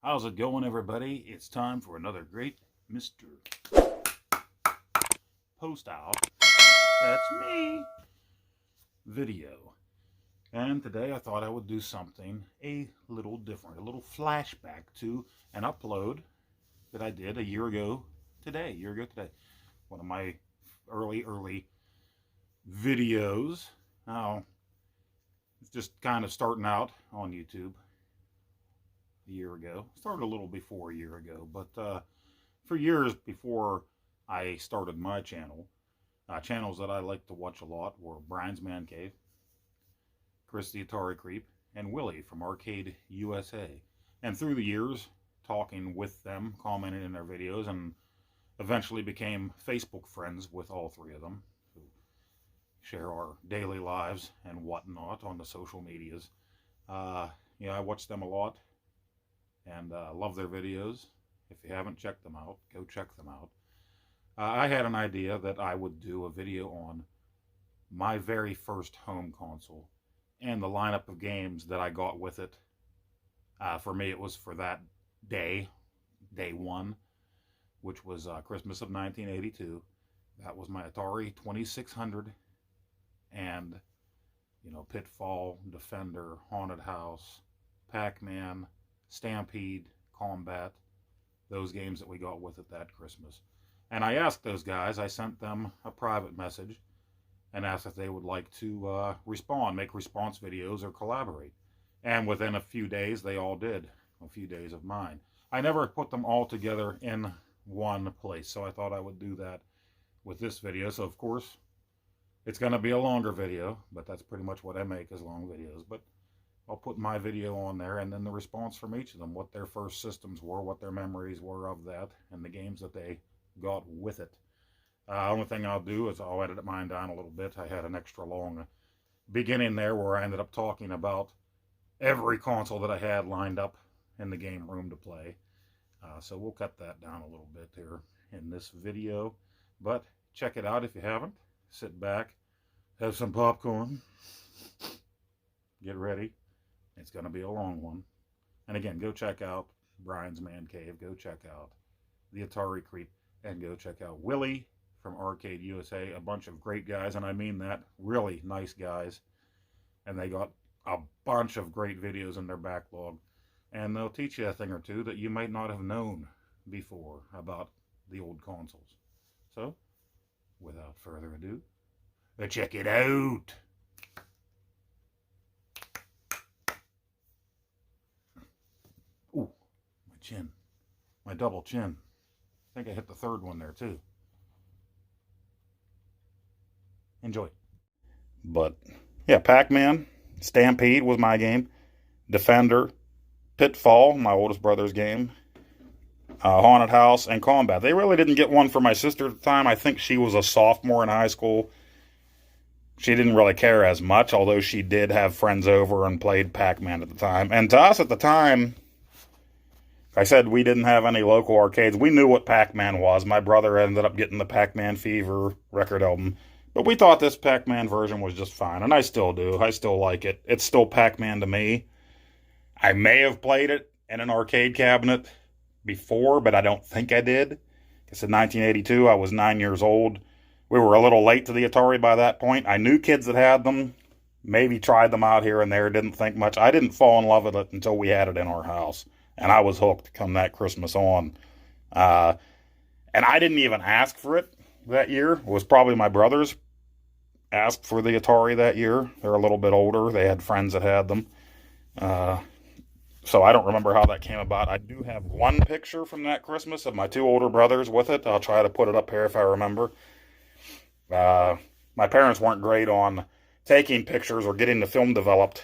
How's it going, everybody? It's time for another great Mr. Poestyle, that's me, video. And today I thought I would do something a little different, a little flashback to an upload that I did a year ago today. One of my early videos. Now, it's just kind of starting out on YouTube. A year ago. Started a little before a year ago, but for years before I started my channel, channels that I like to watch a lot were Brian's Man Cave, Chris the Atari Creep, and Willie from Arcade USA. And through the years, talking with them, commenting in their videos, and eventually became Facebook friends with all three of them, who share our daily lives and whatnot on the social medias. I watch them a lot and love their videos. If you haven't checked them out, go check them out. I had an idea that I would do a video on my very first home console and the lineup of games that I got with it. For me, it was for that day one, which was Christmas of 1982. That was my Atari 2600 and, Pitfall, Defender, Haunted House, Pac-Man, Stampede, Combat, those games that we got with it that Christmas. And I asked those guys, I sent them a private message and asked if they would like to respond, make response videos or collaborate. And within a few days, they all did, a few days of mine. I never put them all together in one place, so I thought I would do that with this video. So of course, it's going to be a longer video, but that's pretty much what I make, is long videos. But I'll put my video on there and then the response from each of them, what their first systems were, what their memories were of that, and the games that they got with it. Only thing I'll do is I'll edit mine down a little bit. I had an extra long beginning there where I ended up talking about every console that I had lined up in the game room to play. So we'll cut that down a little bit here in this video. But check it out if you haven't. Sit back, have some popcorn, get ready. It's going to be a long one. And again, go check out Brian's Man Cave. Go check out the Atari Creep. And go check out Willie from Arcade USA. A bunch of great guys, and I mean that. Really nice guys. And they got a bunch of great videos in their backlog. And they'll teach you a thing or two that you might not have known before about the old consoles. So, without further ado, check it out. Ooh, my chin. My double chin. I think I hit the third one there too. Enjoy. But, yeah, Pac-Man, Stampede was my game. Defender, Pitfall, my oldest brother's game. Haunted House, and Combat. They really didn't get one for my sister at the time. I think she was a sophomore in high school. She didn't really care as much, although she did have friends over and played Pac-Man at the time. And to us at the time, like I said, we didn't have any local arcades. We knew what Pac-Man was. My brother ended up getting the Pac-Man Fever record album. But we thought this Pac-Man version was just fine, and I still do. I still like it. It's still Pac-Man to me. I may have played it in an arcade cabinet before, but I don't think I did. Because in 1982, I was 9 years old. We were a little late to the Atari by that point. I knew kids that had them, maybe tried them out here and there, didn't think much. I didn't fall in love with it until we had it in our house. And I was hooked come that Christmas on. And I didn't even ask for it that year. It was probably my brothers asked for the Atari that year. They're a little bit older. They had friends that had them. So I don't remember how that came about. I do have one picture from that Christmas of my two older brothers with it. I'll try to put it up here if I remember. My parents weren't great on taking pictures or getting the film developed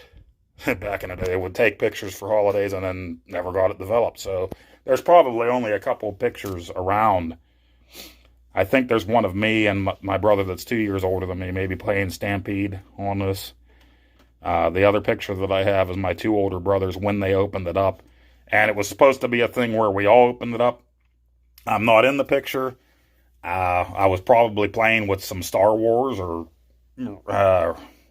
back in the day. They would take pictures for holidays and then never got it developed. So there's probably only a couple pictures around. I think there's one of me and my brother that's 2 years older than me, maybe playing Stampede on this. The other picture that I have is my two older brothers when they opened it up. And it was supposed to be a thing where we all opened it up. I'm not in the picture. I was probably playing with some Star Wars or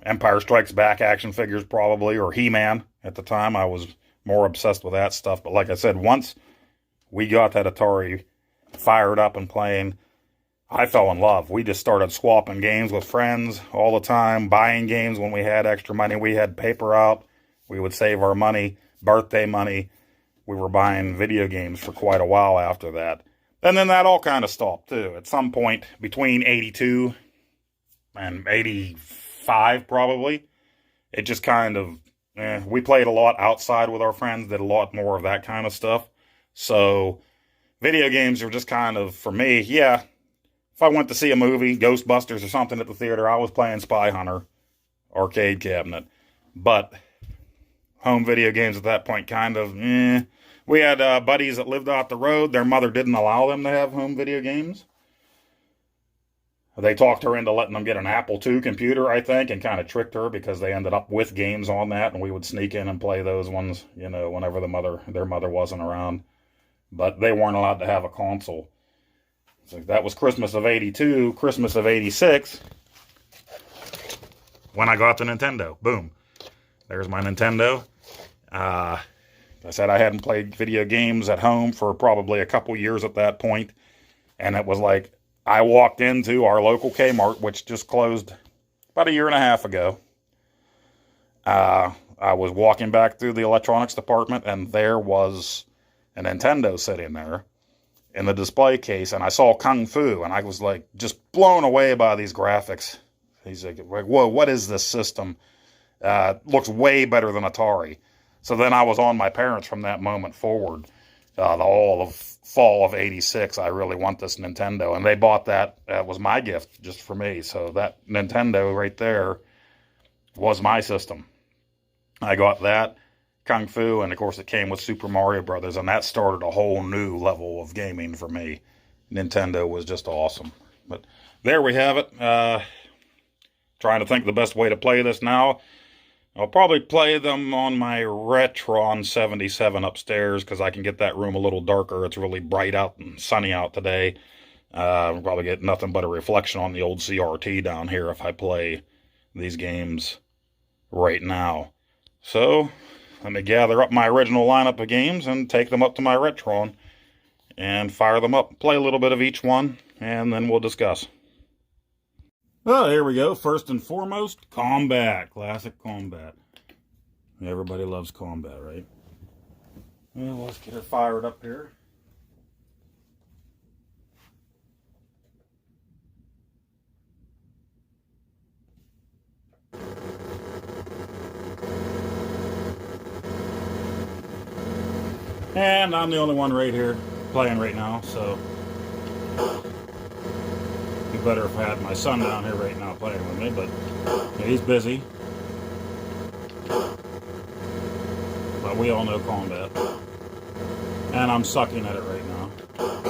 Empire Strikes Back action figures probably, or He-Man at the time. I was more obsessed with that stuff. But like I said, once we got that Atari fired up and playing, I fell in love. We just started swapping games with friends all the time, buying games when we had extra money. We had paper out. We would save our money, birthday money. We were buying video games for quite a while after that. And then that all kind of stopped, too. At some point, between 82 and 85, probably, it just kind of, we played a lot outside with our friends, did a lot more of that kind of stuff. So, video games are just kind of, for me, yeah, if I went to see a movie, Ghostbusters or something at the theater, I was playing Spy Hunter, arcade cabinet. But home video games at that point kind of, We had buddies that lived off the road. Their mother didn't allow them to have home video games. They talked her into letting them get an Apple II computer, I think, and kind of tricked her because they ended up with games on that, and we would sneak in and play those ones, you know, whenever their mother wasn't around. But they weren't allowed to have a console. So that was Christmas of 82, Christmas of 86, when I got the Nintendo. Boom. There's my Nintendo. I said I hadn't played video games at home for probably a couple years at that point. And it was like, I walked into our local Kmart, which just closed about a year and a half ago. I was walking back through the electronics department, and there was a Nintendo sitting there in the display case. And I saw Kung Fu, and I was like, just blown away by these graphics. He's like, whoa, what is this system? Looks way better than Atari. So then I was on my parents from that moment forward. All of fall of 86, I really want this Nintendo. And they bought that. That was my gift just for me. So that Nintendo right there was my system. I got that, Kung Fu, and of course it came with Super Mario Brothers. And that started a whole new level of gaming for me. Nintendo was just awesome. But there we have it. Trying to think the best way to play this now. I'll probably play them on my Retron 77 upstairs because I can get that room a little darker. It's really bright out and sunny out today. I'll probably get nothing but a reflection on the old CRT down here if I play these games right now. So, let me gather up my original lineup of games and take them up to my Retron and fire them up, play a little bit of each one, and then we'll discuss. Well, here we go. First and foremost, Combat. Classic Combat. Everybody loves Combat, right? Well, let's get it fired up here. And I'm the only one right here playing right now, so it'd be better if I had my son down here right now playing with me, but yeah, he's busy. But we all know Combat. And I'm sucking at it right now.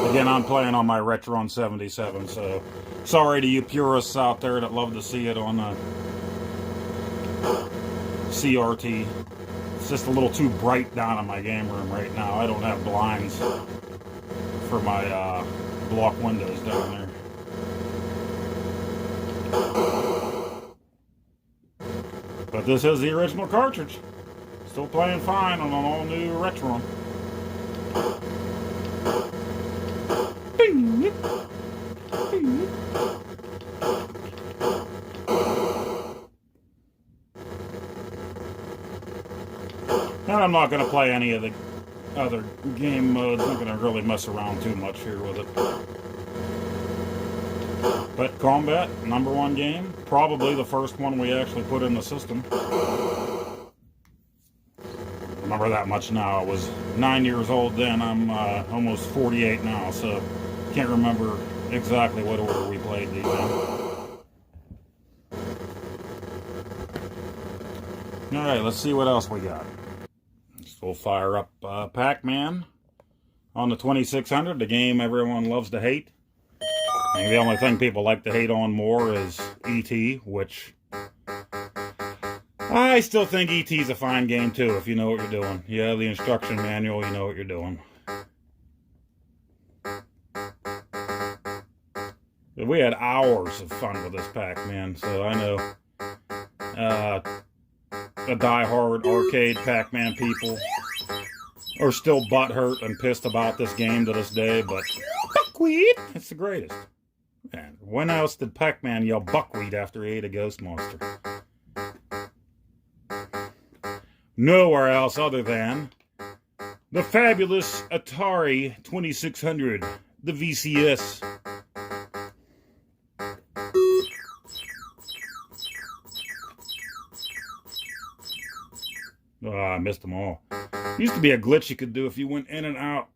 Again, I'm playing on my Retron 77, so sorry to you purists out there that love to see it on CRT. It's just a little too bright down in my game room right now. I don't have blinds for my block windows down there. But this is the original cartridge. Still playing fine on an all-new Retron. And I'm not going to play any of the other game modes. I'm not going to really mess around too much here with it. But Combat, #1 game. Probably the first one we actually put in the system. Remember that much now. I was 9 years old then. I'm almost 48 now, so can't remember exactly what order we played these in. Alright, let's see what else we got. We'll fire up Pac-Man on the 2600, the game everyone loves to hate. And the only thing people like to hate on more is E.T., which I still think E.T.'s a fine game too, if you know what you're doing. You have the instruction manual, you know what you're doing. But we had hours of fun with this Pac-Man, so I know the die-hard arcade Pac-Man people are still butthurt and pissed about this game to this day, but buckwheat, it's the greatest. And when else did Pac-Man yell buckwheat after he ate a ghost monster? Nowhere else other than the fabulous Atari 2600, the VCS. Oh, I missed them all. Used to be a glitch you could do if you went in and out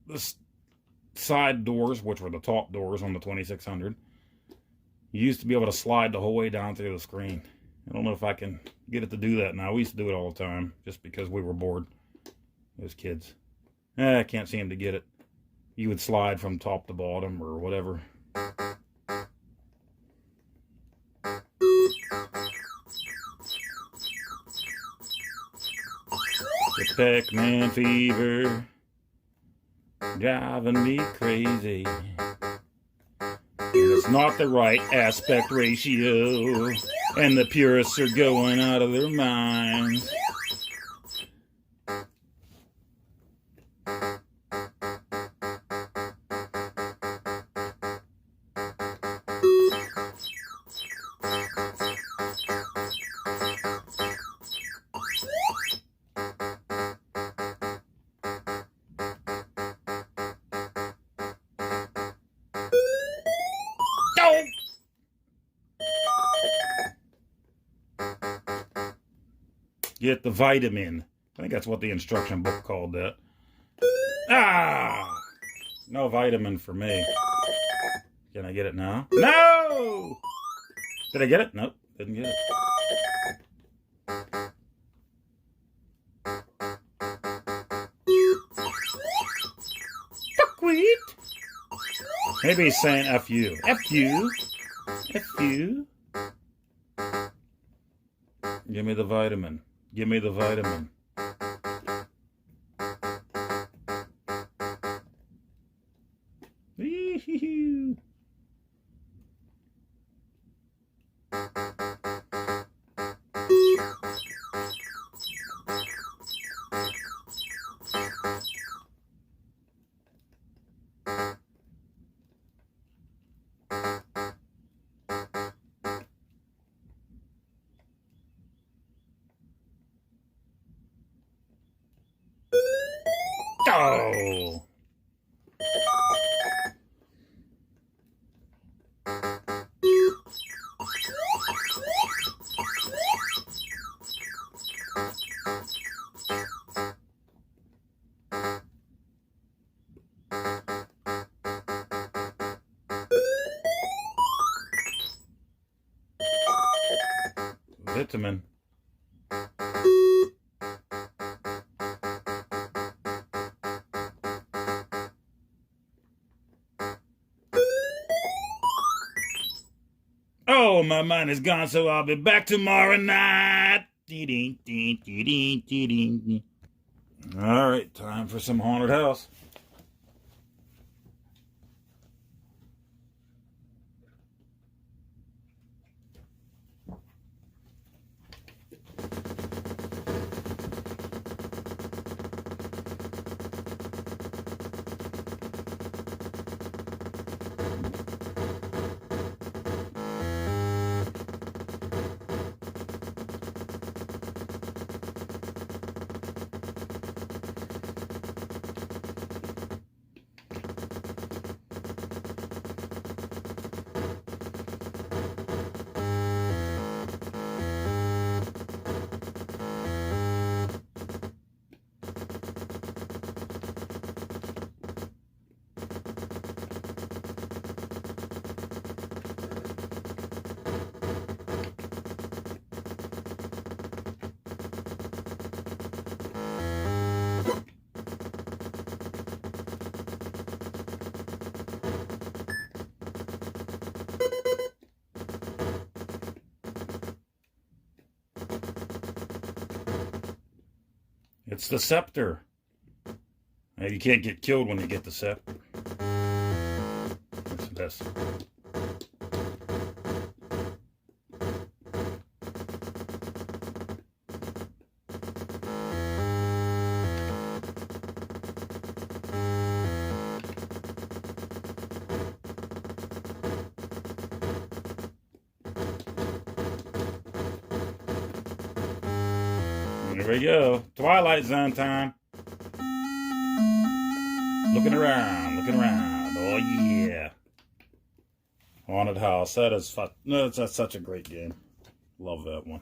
the side doors, which were the top doors on the 2600. You used to be able to slide the whole way down through the screen. I don't know if I can get it to do that now. We used to do it all the time just because we were bored as kids. I can't seem to get it. You would slide from top to bottom or whatever. The Pac-Man fever driving me crazy. And it's not the right aspect ratio, and the purists are going out of their minds. Get the vitamin. I think that's what the instruction book called that. Ah! No vitamin for me. Can I get it now? No! Did I get it? Nope, didn't get it. Buckwheat! Maybe he's saying F you. F you. F you. Give me the vitamin. Give me the vitamin. Oh. Vitamin. Oh, my mind is gone, so I'll be back tomorrow night. All right, time for some haunted house. It's the scepter. Now, you can't get killed when you get the scepter. What's this? Here we go. Twilight Zone time. Looking around, looking around. Oh, yeah. Haunted House. That is fun. No, that's such a great game. Love that one.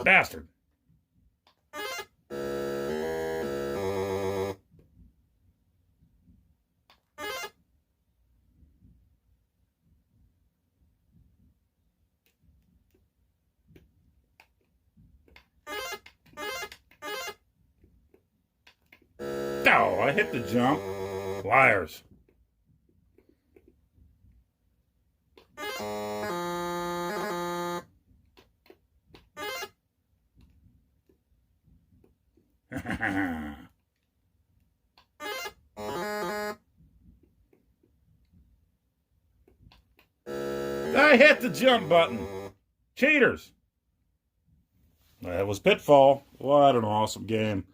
Bastard. Oh, I hit the jump. Liars. I hit the jump button. Cheaters. That was Pitfall. What an awesome game.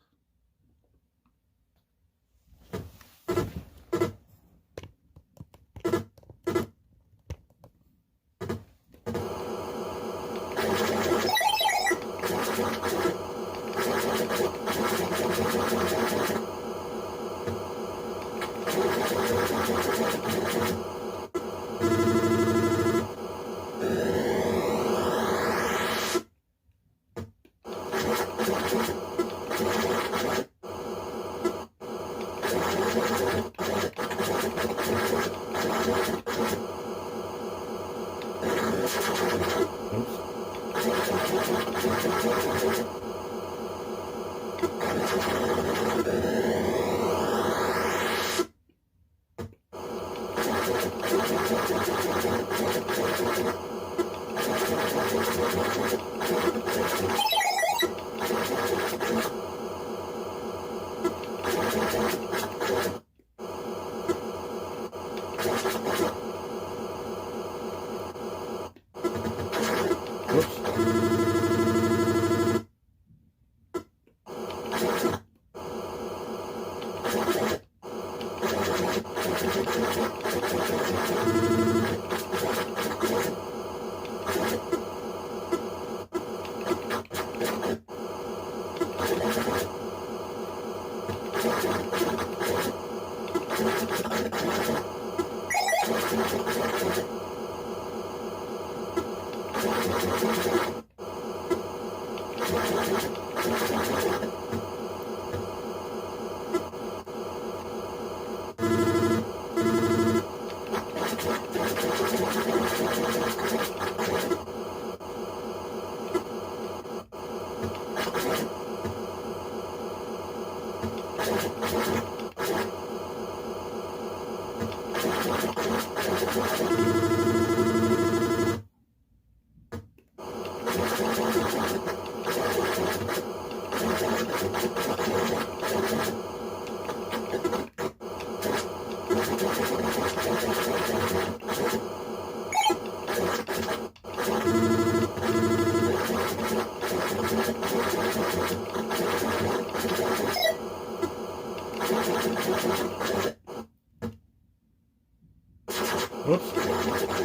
Whoops.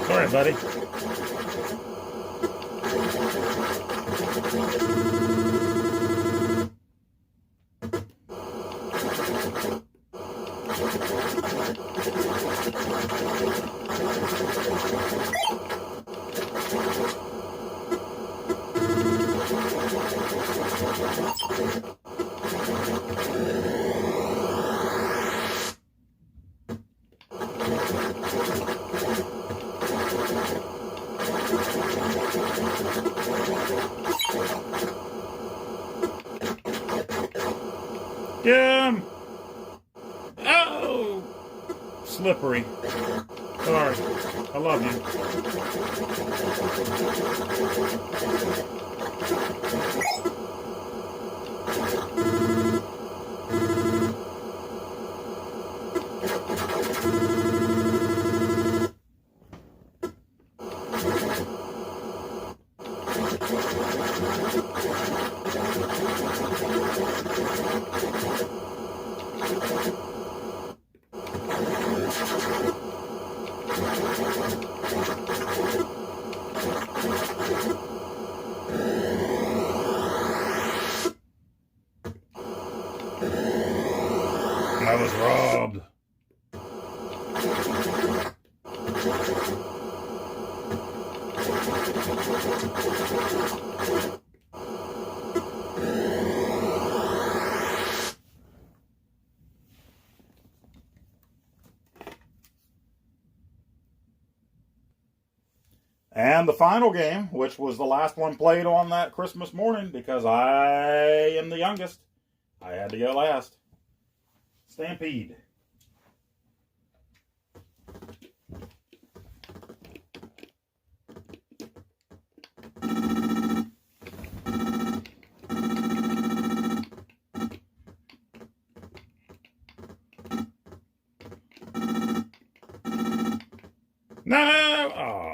Sorry, buddy. Jim! Oh! Slippery. Sorry. I love you. I was robbed. And the final game, which was the last one played on that Christmas morning, because I am the youngest, I had to go last. Stampede. No! Oh,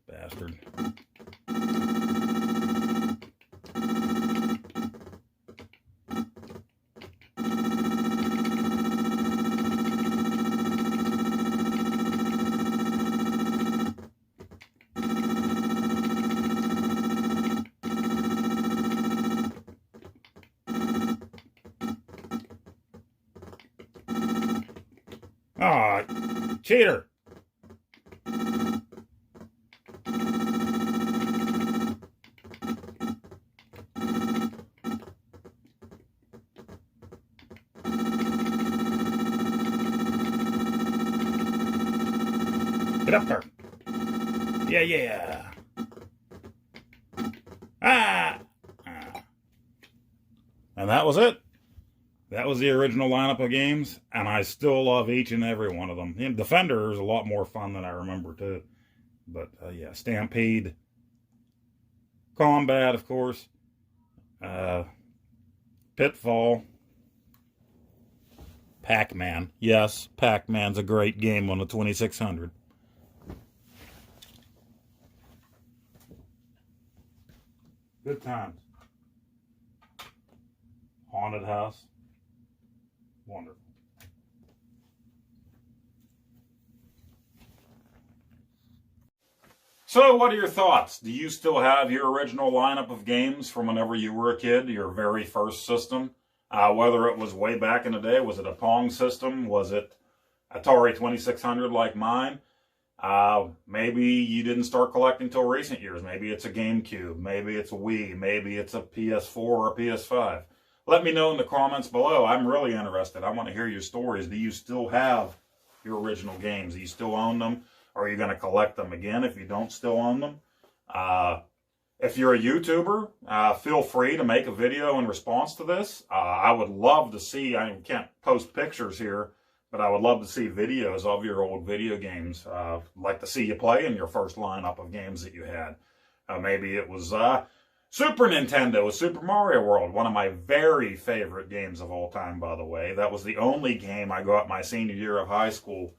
bastard. Ah, cheater. Get up there. Yeah, yeah. Ah! And that was it. That was the original lineup of games, and I still love each and every one of them. And Defender is a lot more fun than I remember, too. But, yeah, Stampede. Combat, of course. Pitfall. Pac-Man. Yes, Pac-Man's a great game on the 2600. Good times. Haunted House. Wonderful. So, what are your thoughts? Do you still have your original lineup of games from whenever you were a kid, your very first system? Whether it was way back in the day, was it a Pong system? Was it Atari 2600 like mine? Maybe you didn't start collecting until recent years. Maybe it's a GameCube. Maybe it's a Wii. Maybe it's a PS4 or a PS5. Let me know in the comments below. I'm really interested. I want to hear your stories. Do you still have your original games? Do you still own them? Or are you going to collect them again if you don't still own them? If you're a YouTuber, feel free to make a video in response to this. I would love to see, I can't post pictures here, but I would love to see videos of your old video games. I'd like to see you play in your first lineup of games that you had. Maybe it was Super Nintendo with Super Mario World, one of my very favorite games of all time, by the way. That was the only game I got my senior year of high school,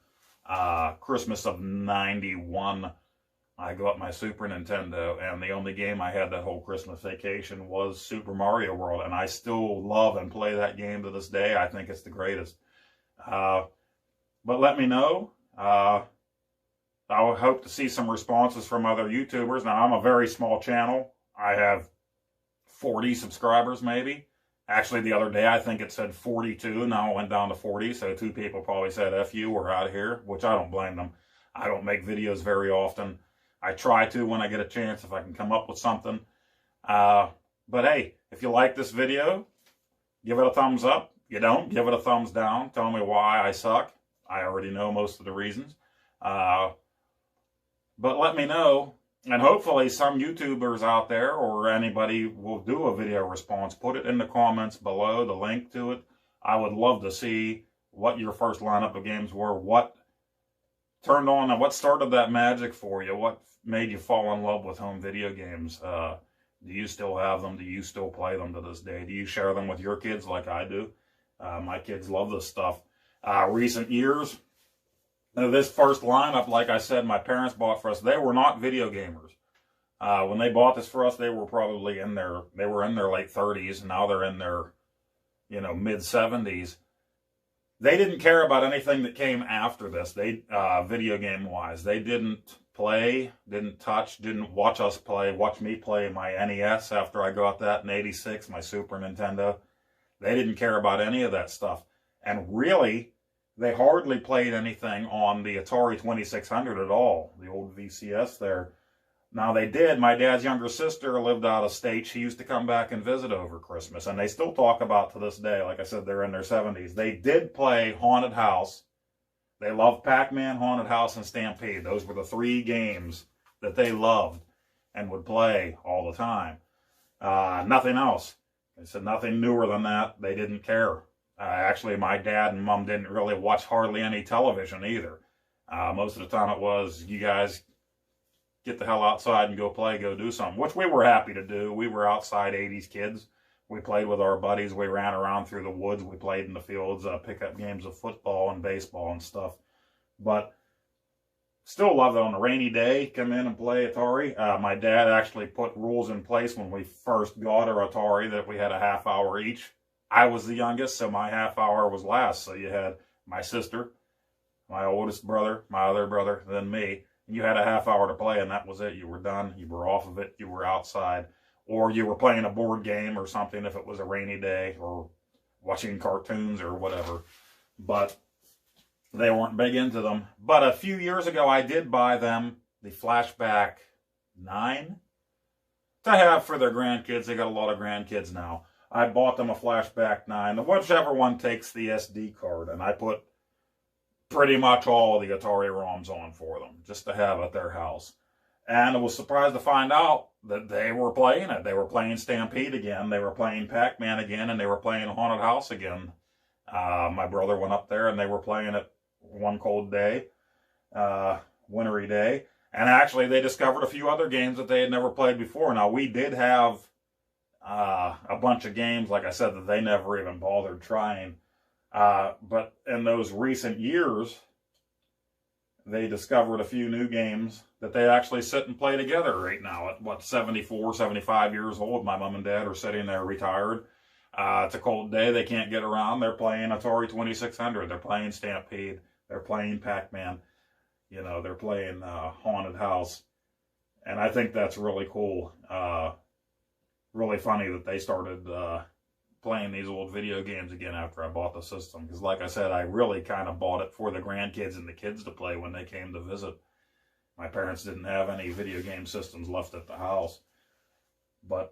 Christmas of '91. I got my Super Nintendo, and the only game I had that whole Christmas vacation was Super Mario World, and I still love and play that game to this day. I think it's the greatest. But let me know. I would hope to see some responses from other YouTubers. Now, I'm a very small channel. I have 40 subscribers, maybe. Actually, the other day, I think it said 42. Now it went down to 40, so 2 people probably said, F you, we're out of here, which I don't blame them. I don't make videos very often. I try to when I get a chance, if I can come up with something. But hey, if If you like this video, give it a thumbs up. You don't, give it a thumbs down. Tell me why I suck. I already know most of the reasons. But let me know. And hopefully some YouTubers out there or anybody will do a video response. Put it in the comments below, the link to it. I would love to see what your first lineup of games were, what turned on and what started that magic for you, what made you fall in love with home video games. Do you still have them? Do you still play them to this day? Do you share them with your kids like I do? My kids love this stuff. Recent years, this first lineup, like I said, my parents bought for us. They were not video gamers. When they bought this for us, they were probably in their late 30s. Now they're in their, mid 70s. They didn't care about anything that came after this. They, video game wise, they didn't play, didn't touch, didn't watch me play my NES after I got that in '86, my Super Nintendo. They didn't care about any of that stuff. And really, they hardly played anything on the Atari 2600 at all, the old VCS there. Now they did. My dad's younger sister lived out of state. She used to come back and visit over Christmas, and they still talk about to this day. Like I said, they're in their 70s. They did play Haunted House. They loved Pac-Man, Haunted House, and Stampede. Those were the three games that they loved and would play all the time. Nothing else. They said nothing newer than that. They didn't care. Actually, my dad and mom didn't really watch hardly any television either. Most of the time it was, you guys get the hell outside and go play, go do something, which we were happy to do. We were outside 80s kids. We played with our buddies. We ran around through the woods. We played in the fields, pick up games of football and baseball and stuff. But still loved it on a rainy day, come in and play Atari. My dad actually put rules in place when we first got our Atari that we had a half hour each. I was the youngest, so my half hour was last. So you had my sister, my oldest brother, my other brother, then me. You had a half hour to play, and that was it. You were done. You were off of it. You were outside. Or you were playing a board game or something if it was a rainy day, or watching cartoons or whatever. But they weren't big into them. But a few years ago, I did buy them the Flashback 9 to have for their grandkids. They got a lot of grandkids now. I bought them a Flashback 9, whichever one takes the SD card, and I put pretty much all the Atari ROMs on for them, just to have at their house. And I was surprised to find out that they were playing it. They were playing Stampede again, they were playing Pac-Man again, and they were playing Haunted House again. My brother went up there, and they were playing it one cold day, wintry day. And actually, they discovered a few other games that they had never played before. Now, we did have a bunch of games, like I said, that they never even bothered trying. But in those recent years, they discovered a few new games that they actually sit and play together right now. At, what, 74, 75 years old, my mom and dad are sitting there retired. It's a cold day. They can't get around. They're playing Atari 2600. They're playing Stampede. They're playing Pac-Man. They're playing Haunted House. And I think that's really cool. Really funny that they started playing these old video games again after I bought the system. Because like I said, I really kind of bought it for the grandkids and the kids to play when they came to visit. My parents didn't have any video game systems left at the house. But,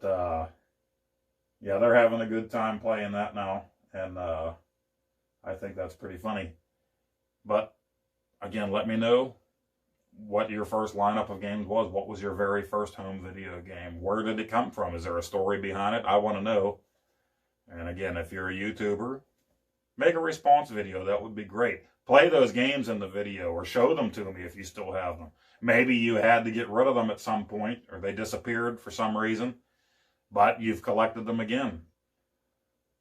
yeah, they're having a good time playing that now. And I think that's pretty funny. But, again, let me know what your first lineup of games was. What was your very first home video game? Where did it come from? Is there a story behind it? I want to know. And again, if you're a YouTuber, make a response video. That would be great. Play those games in the video or show them to me if you still have them. Maybe you had to get rid of them at some point or they disappeared for some reason, but you've collected them again.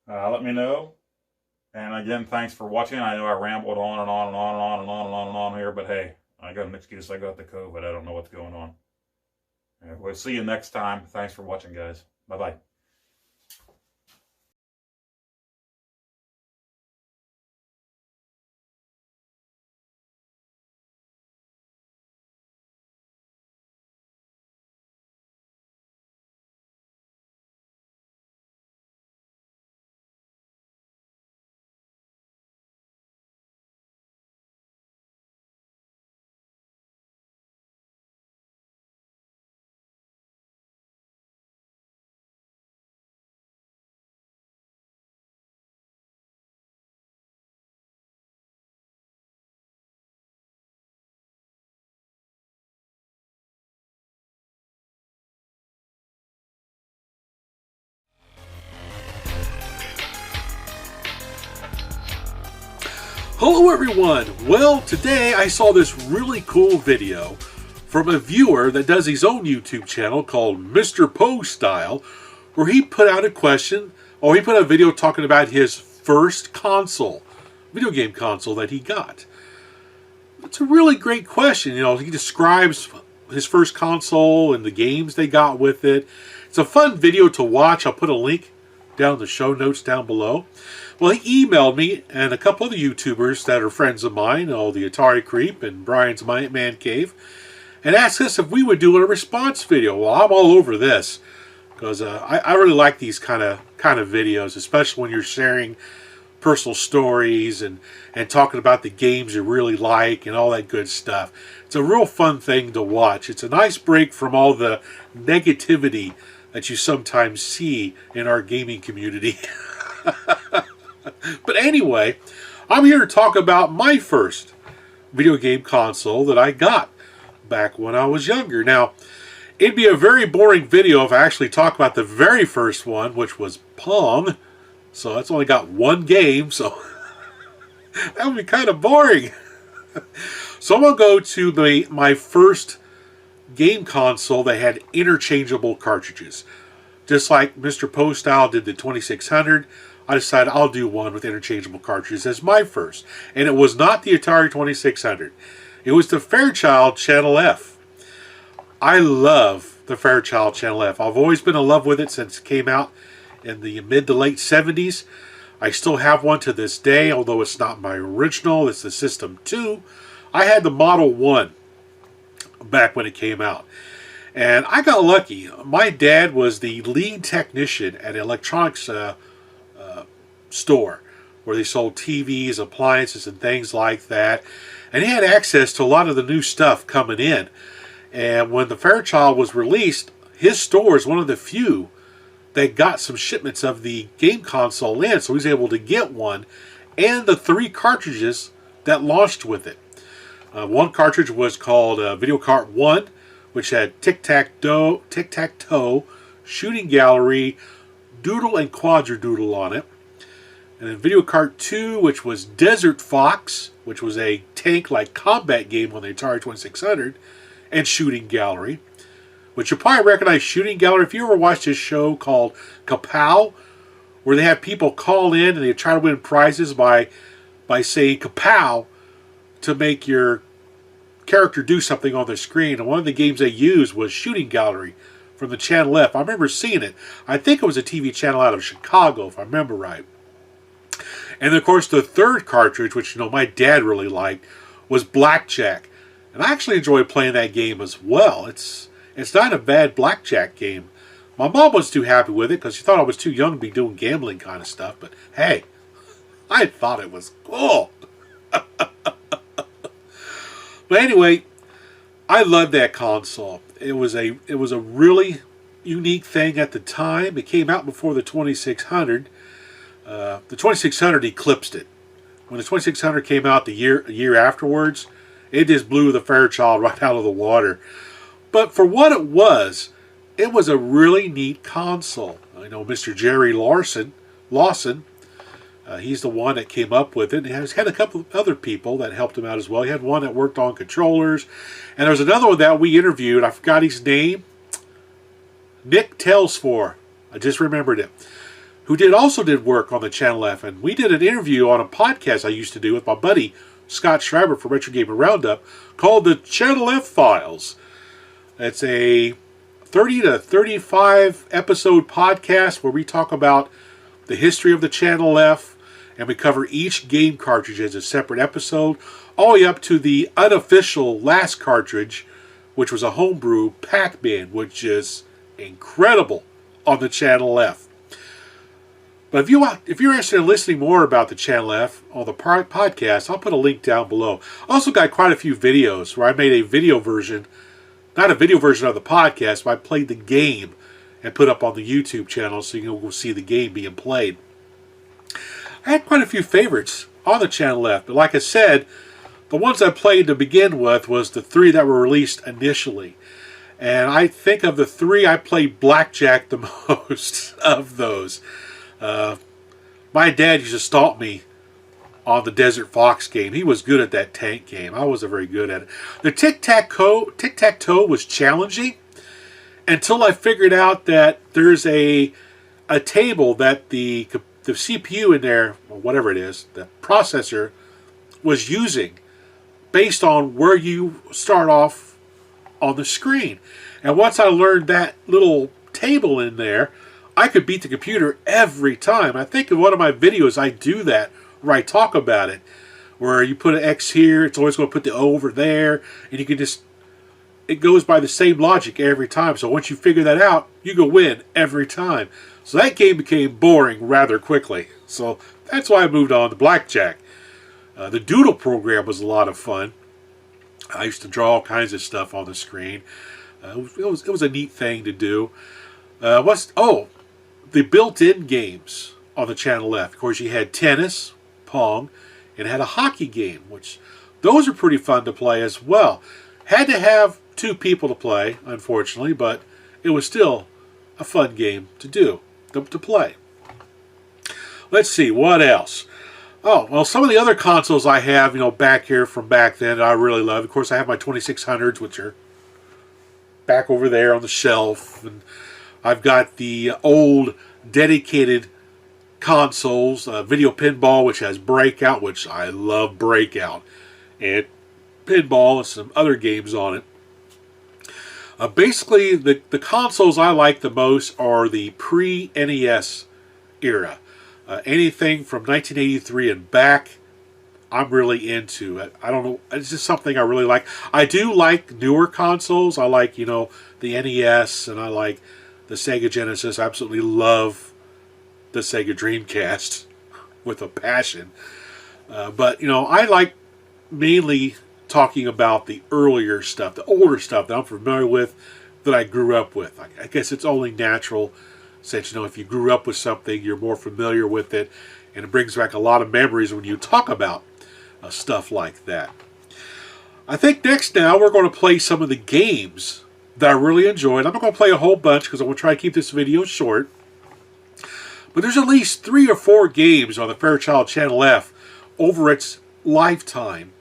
Let me know. And again, thanks for watching. I know I rambled on and on and on and on and on and on and on here, but hey, I got an excuse. I got the COVID. I don't know what's going on. We'll see you next time. Thanks for watching, guys. Bye-bye. Hello everyone! Well, today I saw this really cool video from a viewer that does his own YouTube channel called Mr. Poestyle, where he put out a question, or he put out a video talking about his first console, video game console that he got. It's a really great question. You know, he describes his first console and the games they got with it. It's a fun video to watch. I'll put a link down in the show notes down below. Well, he emailed me and a couple other YouTubers that are friends of mine, the Atari Creep and Brian's Man Cave, and asked us if we would do a response video. Well, I'm all over this because I really like these kind of videos, especially when you're sharing personal stories and talking about the games you really like and all that good stuff. It's a real fun thing to watch. It's a nice break from all the negativity that you sometimes see in our gaming community. But anyway, I'm here to talk about my first video game console that I got back when I was younger. Now, it'd be a very boring video if I actually talk about the very first one, which was Pong. So it's only got one game, so that would be kind of boring. So I'm going to go to my first game console that had interchangeable cartridges. Just like Mr. Poestyle did the 2600, I decided I'll do one with interchangeable cartridges as my first. And it was not the Atari 2600. It was the Fairchild Channel F. I love the Fairchild Channel F. I've always been in love with it since it came out in the mid to late 70s. I still have one to this day, although it's not my original. It's the System 2. I had the Model 1 back when it came out. And I got lucky. My dad was the lead technician at an electronics store where they sold TVs, appliances, and things like that. And he had access to a lot of the new stuff coming in. And when the Fairchild was released, his store is one of the few that got some shipments of the game console in. So he was able to get one and the 3 cartridges that launched with it. One cartridge was called Video Cart 1, which had tic-tac-toe, shooting gallery, doodle, and quadrodoodle on it. And then Video Cart 2, which was Desert Fox, which was a tank-like combat game on the Atari 2600, and shooting gallery. Which you probably recognize shooting gallery if you ever watched this show called Kapow, where they have people call in and they try to win prizes by saying Kapow to make your character do something on the screen. And one of the games they used was shooting gallery from the Channel F. I remember seeing it. I think it was a TV channel out of Chicago, if I remember right. And of course, the third cartridge, which my dad really liked, was Blackjack. And I actually enjoyed playing that game as well. It's not a bad blackjack game. My mom was too happy with it because she thought I was too young to be doing gambling kind of stuff. But hey, I thought it was cool. But anyway, I loved that console. It was a really unique thing at the time. It came out before the 2600. The 2600 eclipsed it. When the 2600 came out a year afterwards, it just blew the Fairchild right out of the water. But for what it was a really neat console. I know Mr. Jerry Lawson, he's the one that came up with it. He had a couple of other people that helped him out as well. He had one that worked on controllers. And there was another one that we interviewed. I forgot his name. Nick Telsfor. I just remembered it. Who also did work on the Channel F. And we did an interview on a podcast I used to do with my buddy Scott Schreiber from Retro Gamer Roundup called the Channel F Files. It's a 30 to 35 episode podcast where we talk about the history of the Channel F, and we cover each game cartridge as a separate episode, all the way up to the unofficial last cartridge, which was a homebrew Pac-Man, which is incredible on the Channel F. But if you're interested in listening more about the Channel F on the podcast, I'll put a link down below. I also got quite a few videos where I made a video version, not a video version of the podcast, but I played the game and put up on the YouTube channel so you can go see the game being played. I had quite a few favorites on the Channel F, but like I said, the ones I played to begin with was the 3 that were released initially. And I think of the 3, I played Blackjack the most of those. My dad used to stomp me on the Desert Fox game. He was good at that tank game. I wasn't very good at it. The tic-tac-toe was challenging until I figured out that there's a table that the CPU in there, or whatever it is, the processor was using based on where you start off on the screen. And once I learned that little table in there, I could beat the computer every time. I think in one of my videos I do that, where I talk about it, where you put an X here, it's always going to put the O over there, and you can just, it goes by the same logic every time. So once you figure that out, you can win every time. So that game became boring rather quickly. So that's why I moved on to blackjack. The Doodle program was a lot of fun. I used to draw all kinds of stuff on the screen. It was a neat thing to do. The built-in games on the channel F. Of course, you had tennis, pong, and had a hockey game, which those are pretty fun to play as well. Had to have 2 people to play, unfortunately, but it was still a fun game to play. Let's see, what else? Oh, well, some of the other consoles I have, back here from back then that I really love. Of course, I have my 2600s, which are back over there on the shelf. And I've got the old dedicated consoles, Video Pinball, which has Breakout, which I love Breakout, and Pinball and some other games on it. Basically, the consoles I like the most are the pre-NES era. Anything from 1983 and back, I'm really into. I don't know, it's just something I really like. I do like newer consoles. I like, the NES, and I like the Sega Genesis. I absolutely love the Sega Dreamcast with a passion. But, I like mainly talking about the earlier stuff, the older stuff that I'm familiar with, that I grew up with. I guess it's only natural, since, if you grew up with something, you're more familiar with it, and it brings back a lot of memories when you talk about stuff like that. I think next now we're going to play some of the games that I really enjoyed. I'm not going to play a whole bunch because I'm going to try to keep this video short. But there's at least 3 or 4 games on the Fairchild Channel F over its lifetime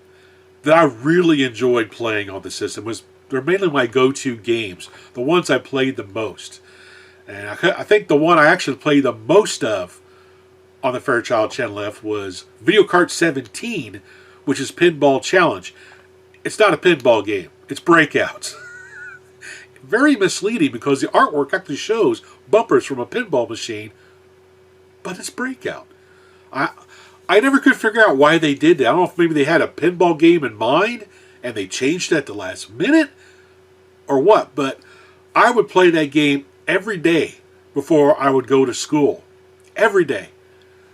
that I really enjoyed playing on the system. They're mainly my go-to games, the ones I played the most. And I think the one I actually played the most of on the Fairchild Channel F was Video Kart 17, which is Pinball Challenge. It's not a pinball game. It's Breakout. Very misleading because the artwork actually shows bumpers from a pinball machine, but it's Breakout. I never could figure out why they did that. I don't know if maybe they had a pinball game in mind and they changed it at the last minute or what, but I would play that game every day before I would go to school. Every day.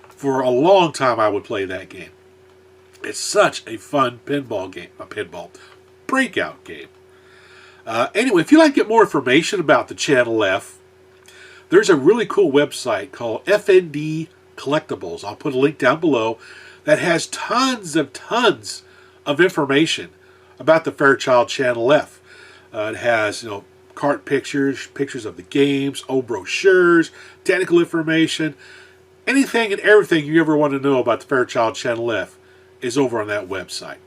For a long time I would play that game. It's such a fun pinball game. Breakout game. Anyway, if you'd like to get more information about the Channel F, there's a really cool website called FND Collectibles. I'll put a link down below that has tons of information about the Fairchild Channel F. It has, cart pictures of the games, old brochures, technical information. Anything and everything you ever want to know about the Fairchild Channel F is over on that website.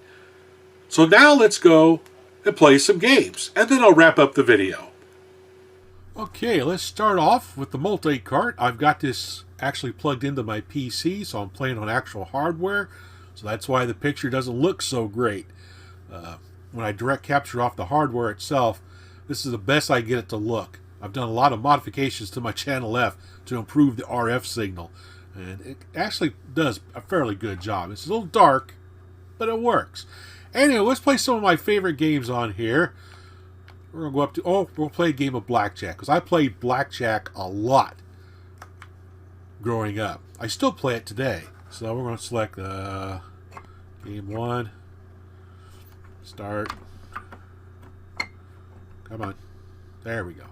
So now let's go and play some games, and then I'll wrap up the video. Okay, let's start off with the multi-cart. I've got this actually plugged into my PC, so I'm playing on actual hardware, so that's why the picture doesn't look so great. When I direct capture off the hardware itself, this is the best I get it to look. I've done a lot of modifications to my Channel F to improve the RF signal, and it actually does a fairly good job. It's a little dark, but it works. Anyway, let's play some of my favorite games on here. We're going to go up to, we'll play a game of blackjack, because I played blackjack a lot growing up. I still play it today. So we're going to select game 1. Start. Come on. There we go.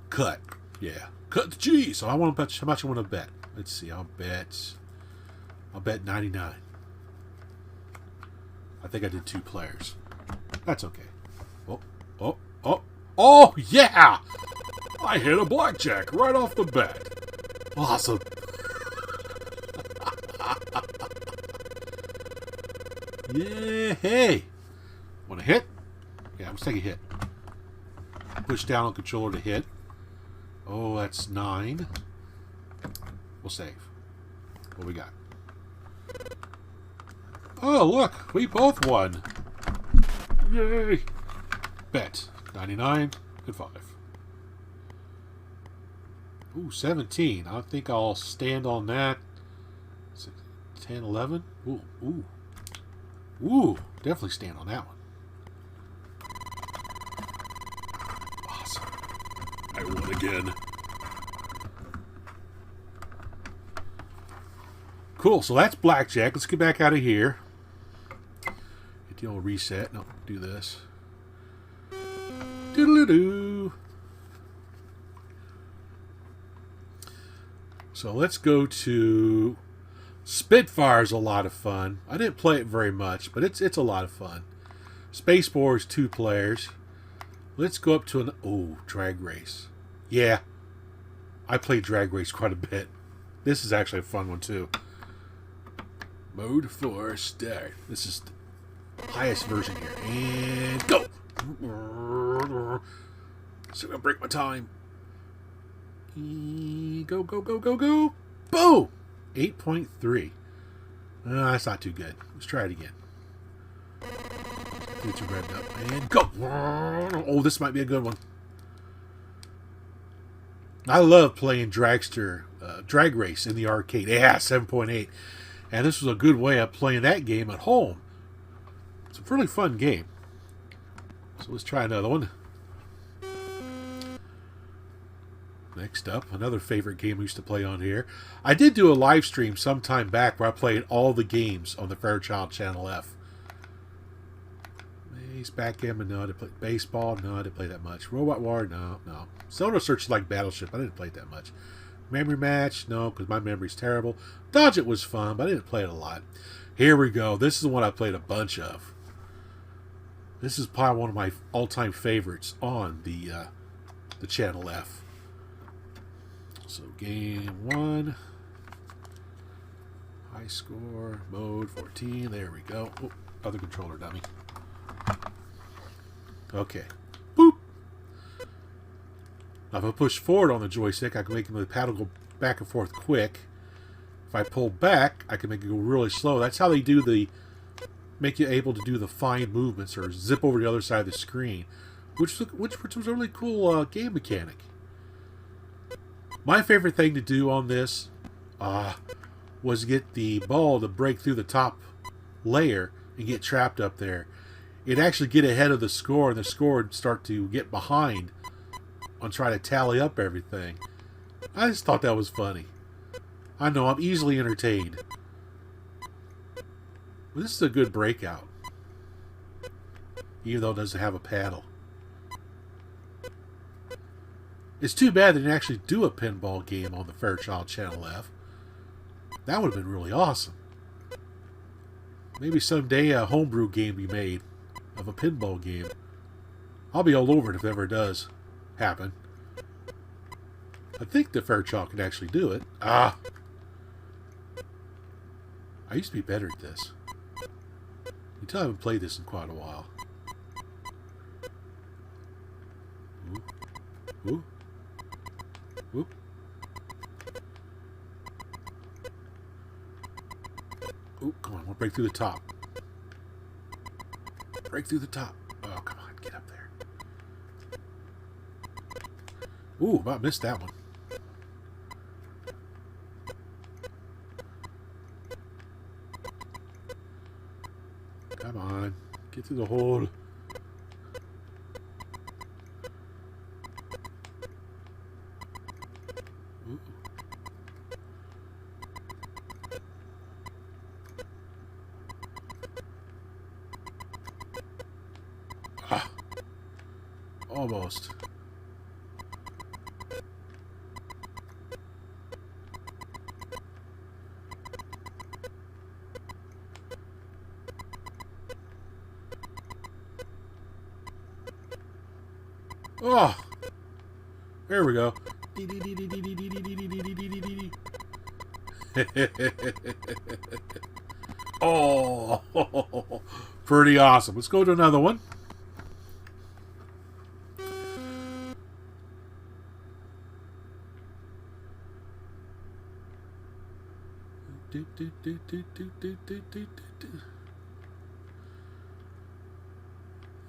Cut. Yeah. Cut the G. So I want to bet how much I want to bet. Let's see. I'll bet 99. I think I did 2 players. That's okay. Oh, yeah! I hit a blackjack right off the bat. Awesome. Yeah, hey. Want to hit? Yeah, let's take a hit. Push down on controller to hit. Oh, that's 9. We'll save. What we got? Oh, look. We both won. Yay. Bet. 99 and 5. Ooh, 17. I think I'll stand on that. 10, 11. Ooh, ooh. Ooh, definitely stand on that one. Awesome. I won again. Cool, so that's blackjack. Let's get back out of here. Hit the old reset. No, do this. Doodle-doo. So let's go to Spitfire's a lot of fun. I didn't play it very much, but it's a lot of fun. Space War is 2 players. Let's go up to an Drag Race. Yeah, I played Drag Race quite a bit. This is actually a fun one too. Mode 4 start. This is the highest version here. And go! So I'm gonna break my time. Go, go, go, go, go. Boom! 8.3. That's not too good. Let's try it again. Get you revved up. And go! Oh, this might be a good one. I love playing Drag Race in the arcade. Yeah, 7.8. And this was a good way of playing that game at home. It's a really fun game. So let's try another one. Next up, another favorite game we used to play on here. I did do a live stream some time back where I played all the games on the Fairchild Channel F. Backgammon, no. I didn't play baseball, no. I didn't play that much. Robot War, no. Sonar Search like Battleship, I didn't play it that much. Memory Match, no, because my memory's terrible. Dodge It was fun, but I didn't play it a lot. Here we go. This is the one I played a bunch of. This is probably one of my all-time favorites on the Channel F. So game 1. High score. Mode 14. There we go. Oh, other controller dummy. Okay. Boop. Now if I push forward on the joystick, I can make the paddle go back and forth quick. If I pull back, I can make it go really slow. That's how they do make you able to do the fine movements or zip over the other side of the screen, which was a really cool game mechanic. My favorite thing to do on this was get the ball to break through the top layer and get trapped up there. It'd actually get ahead of the score, and the score would start to get behind on trying to tally up everything. I just thought that was funny. I know, I'm easily entertained. But this is a good breakout. Even though it doesn't have a paddle. It's too bad they didn't actually do a pinball game on the Fairchild Channel F. That would have been really awesome. Maybe someday a homebrew game be made of a pinball game. I'll be all over it if it ever does happen. I think the Fairchild can actually do it. I used to be better at this. You tell I haven't played this in quite a while. Ooh. Ooh. Whoop. Ooh, come on, we'll break through the top. Break through the top. Oh, come on, get up there. Ooh, about missed that one. Come on, get through the hole. Almost. Oh, there we go. Oh, pretty awesome. Let's go to another one.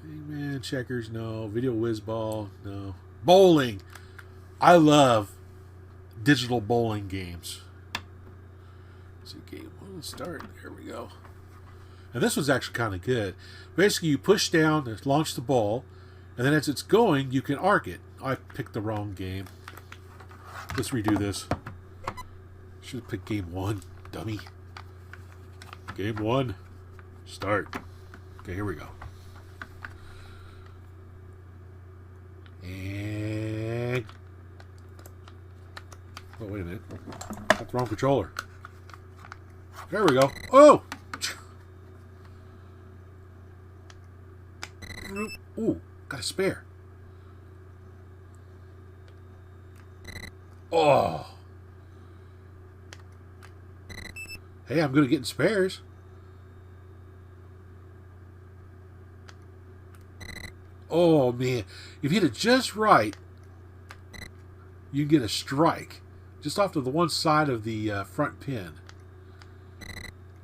Hangman, checkers, no. Video whiz ball, no. Bowling. I love digital bowling games. Let's see, game one, start. There we go. And this one's actually kind of good. Basically, you push down to launch the ball, and then as it's going, you can arc it. I picked the wrong game. Let's redo this. Should have picked game one, dummy. Game one, start. Okay, here we go. And oh, wait a minute. Got the wrong controller. There we go. Oh! Ooh, got a spare. Oh! Hey, I'm good at getting spares. Oh, man. If you hit it just right, you can get a strike. Just off to the one side of the front pin.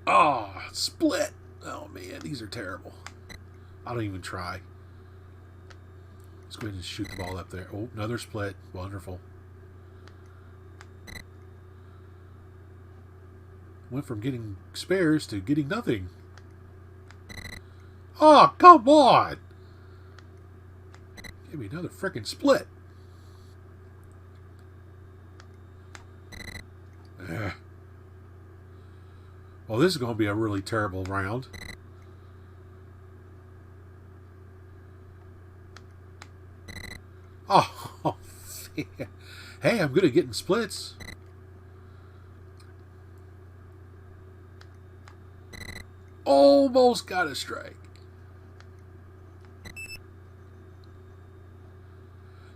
Oh, split. Oh, man. These are terrible. I don't even try. Let's go ahead and shoot the ball up there. Oh, another split. Wonderful. Went from getting spares to getting nothing. Oh, come on. Give me another frickin' split. Well, this is going to be a really terrible round. Oh, hey, I'm good at getting splits. Almost got a strike.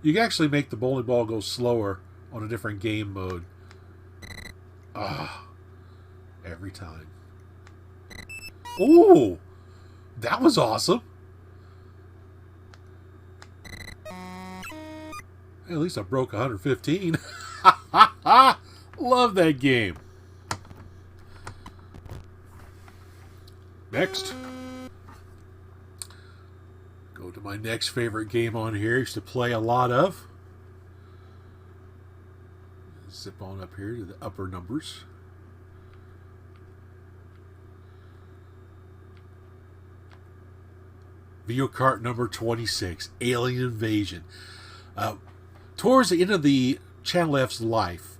You can actually make the bowling ball go slower on a different game mode. Every time. Ooh, that was awesome. Hey, at least I broke 115. Love that game. Next. Go to my next favorite game on here. I used to play a lot of. Zip on up here to the upper numbers. Video cart number 26, Alien Invasion. Towards the end of the Channel F's life,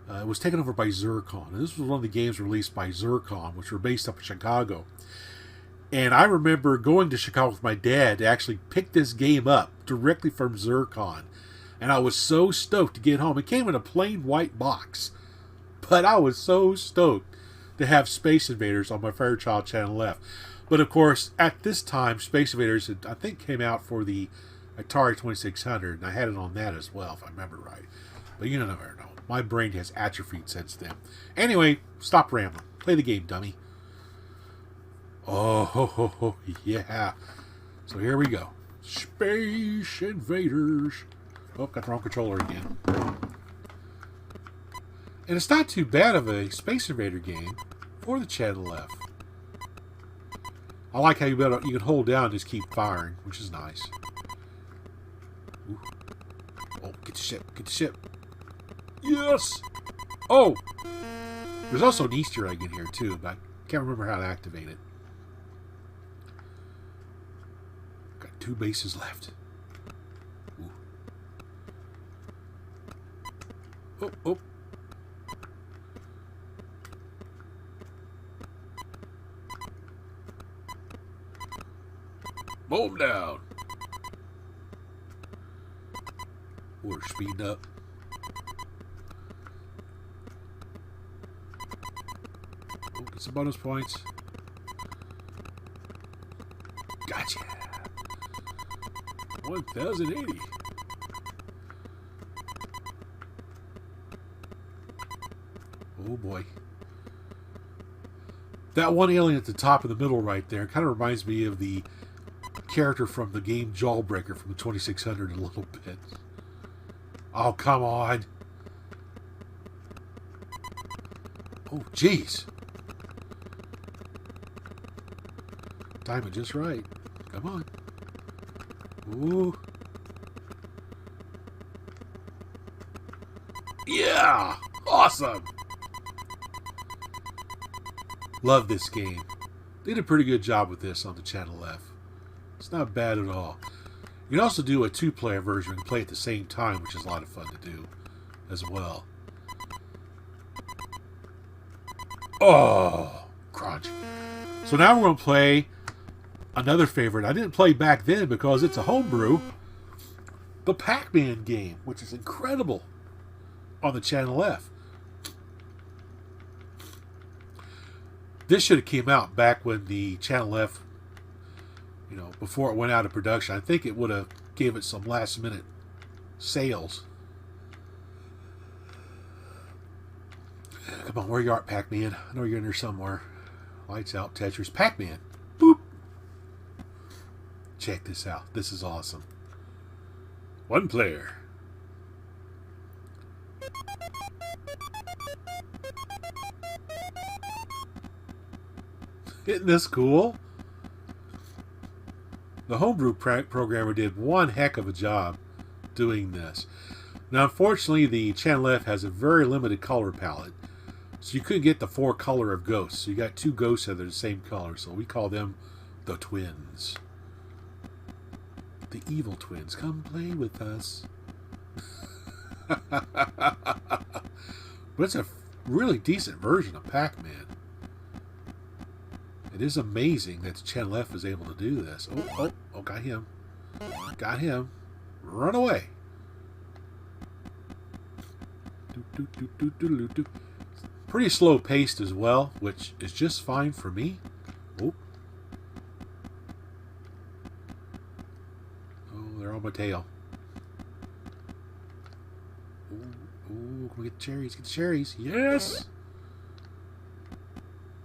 it was taken over by Zircon. And this was one of the games released by Zircon, which were based up in Chicago. And I remember going to Chicago with my dad to actually pick this game up directly from Zircon. And I was so stoked to get home. It came in a plain white box. But I was so stoked to have Space Invaders on my Fairchild Channel F. But of course, at this time, Space Invaders, I think, came out for the Atari 2600. And I had it on that as well, if I remember right. But you never know. My brain has atrophied since then. Anyway, stop rambling. Play the game, dummy. Oh, yeah. So here we go. Space Invaders. Oh, got the wrong controller again. And it's not too bad of a Space Invader game for the Channel F. I like how you can hold down and just keep firing, which is nice. Ooh. Oh, get the ship. Get the ship. Yes! Oh! There's also an Easter egg in here, too, but I can't remember how to activate it. Got 2 bases left. Ooh. Oh, oh. Boom down. We're speeding up. Oh, get some bonus points. Gotcha. 1,080. Oh boy. That one alien at the top in the middle right there kind of reminds me of the character from the game Jawbreaker from the 2600 a little bit. Oh, come on. Oh, jeez. Timing just right. Come on. Ooh. Yeah! Awesome! Love this game. They did a pretty good job with this on the Channel F. It's not bad at all. You can also do a two-player version and play at the same time, which is a lot of fun to do as well. Oh, crunch. So now we're going to play another favorite I didn't play back then because it's a homebrew. The Pac-Man game, which is incredible on the Channel F. This should have came out back when the Channel F, you know, before it went out of production. I think it would have gave it some last minute sales. Come on, where you are, Pac-Man? I know you're in there somewhere. Lights out, Tetris. Pac-Man. Boop. Check this out. This is awesome. One player. Isn't this cool? The homebrew programmer did one heck of a job doing this. Now, unfortunately, the Channel F has a very limited color palette, so you couldn't get the 4 color of ghosts. So you got 2 ghosts that are the same color, so we call them the twins. The evil twins. Come play with us. But it's a really decent version of Pac-Man. It is amazing that the Channel F is able to do this. Oh, got him. Got him. Run away. Pretty slow paced as well, which is just fine for me. Oh, they're on my tail. Oh, can we get the cherries? Get the cherries. Yes!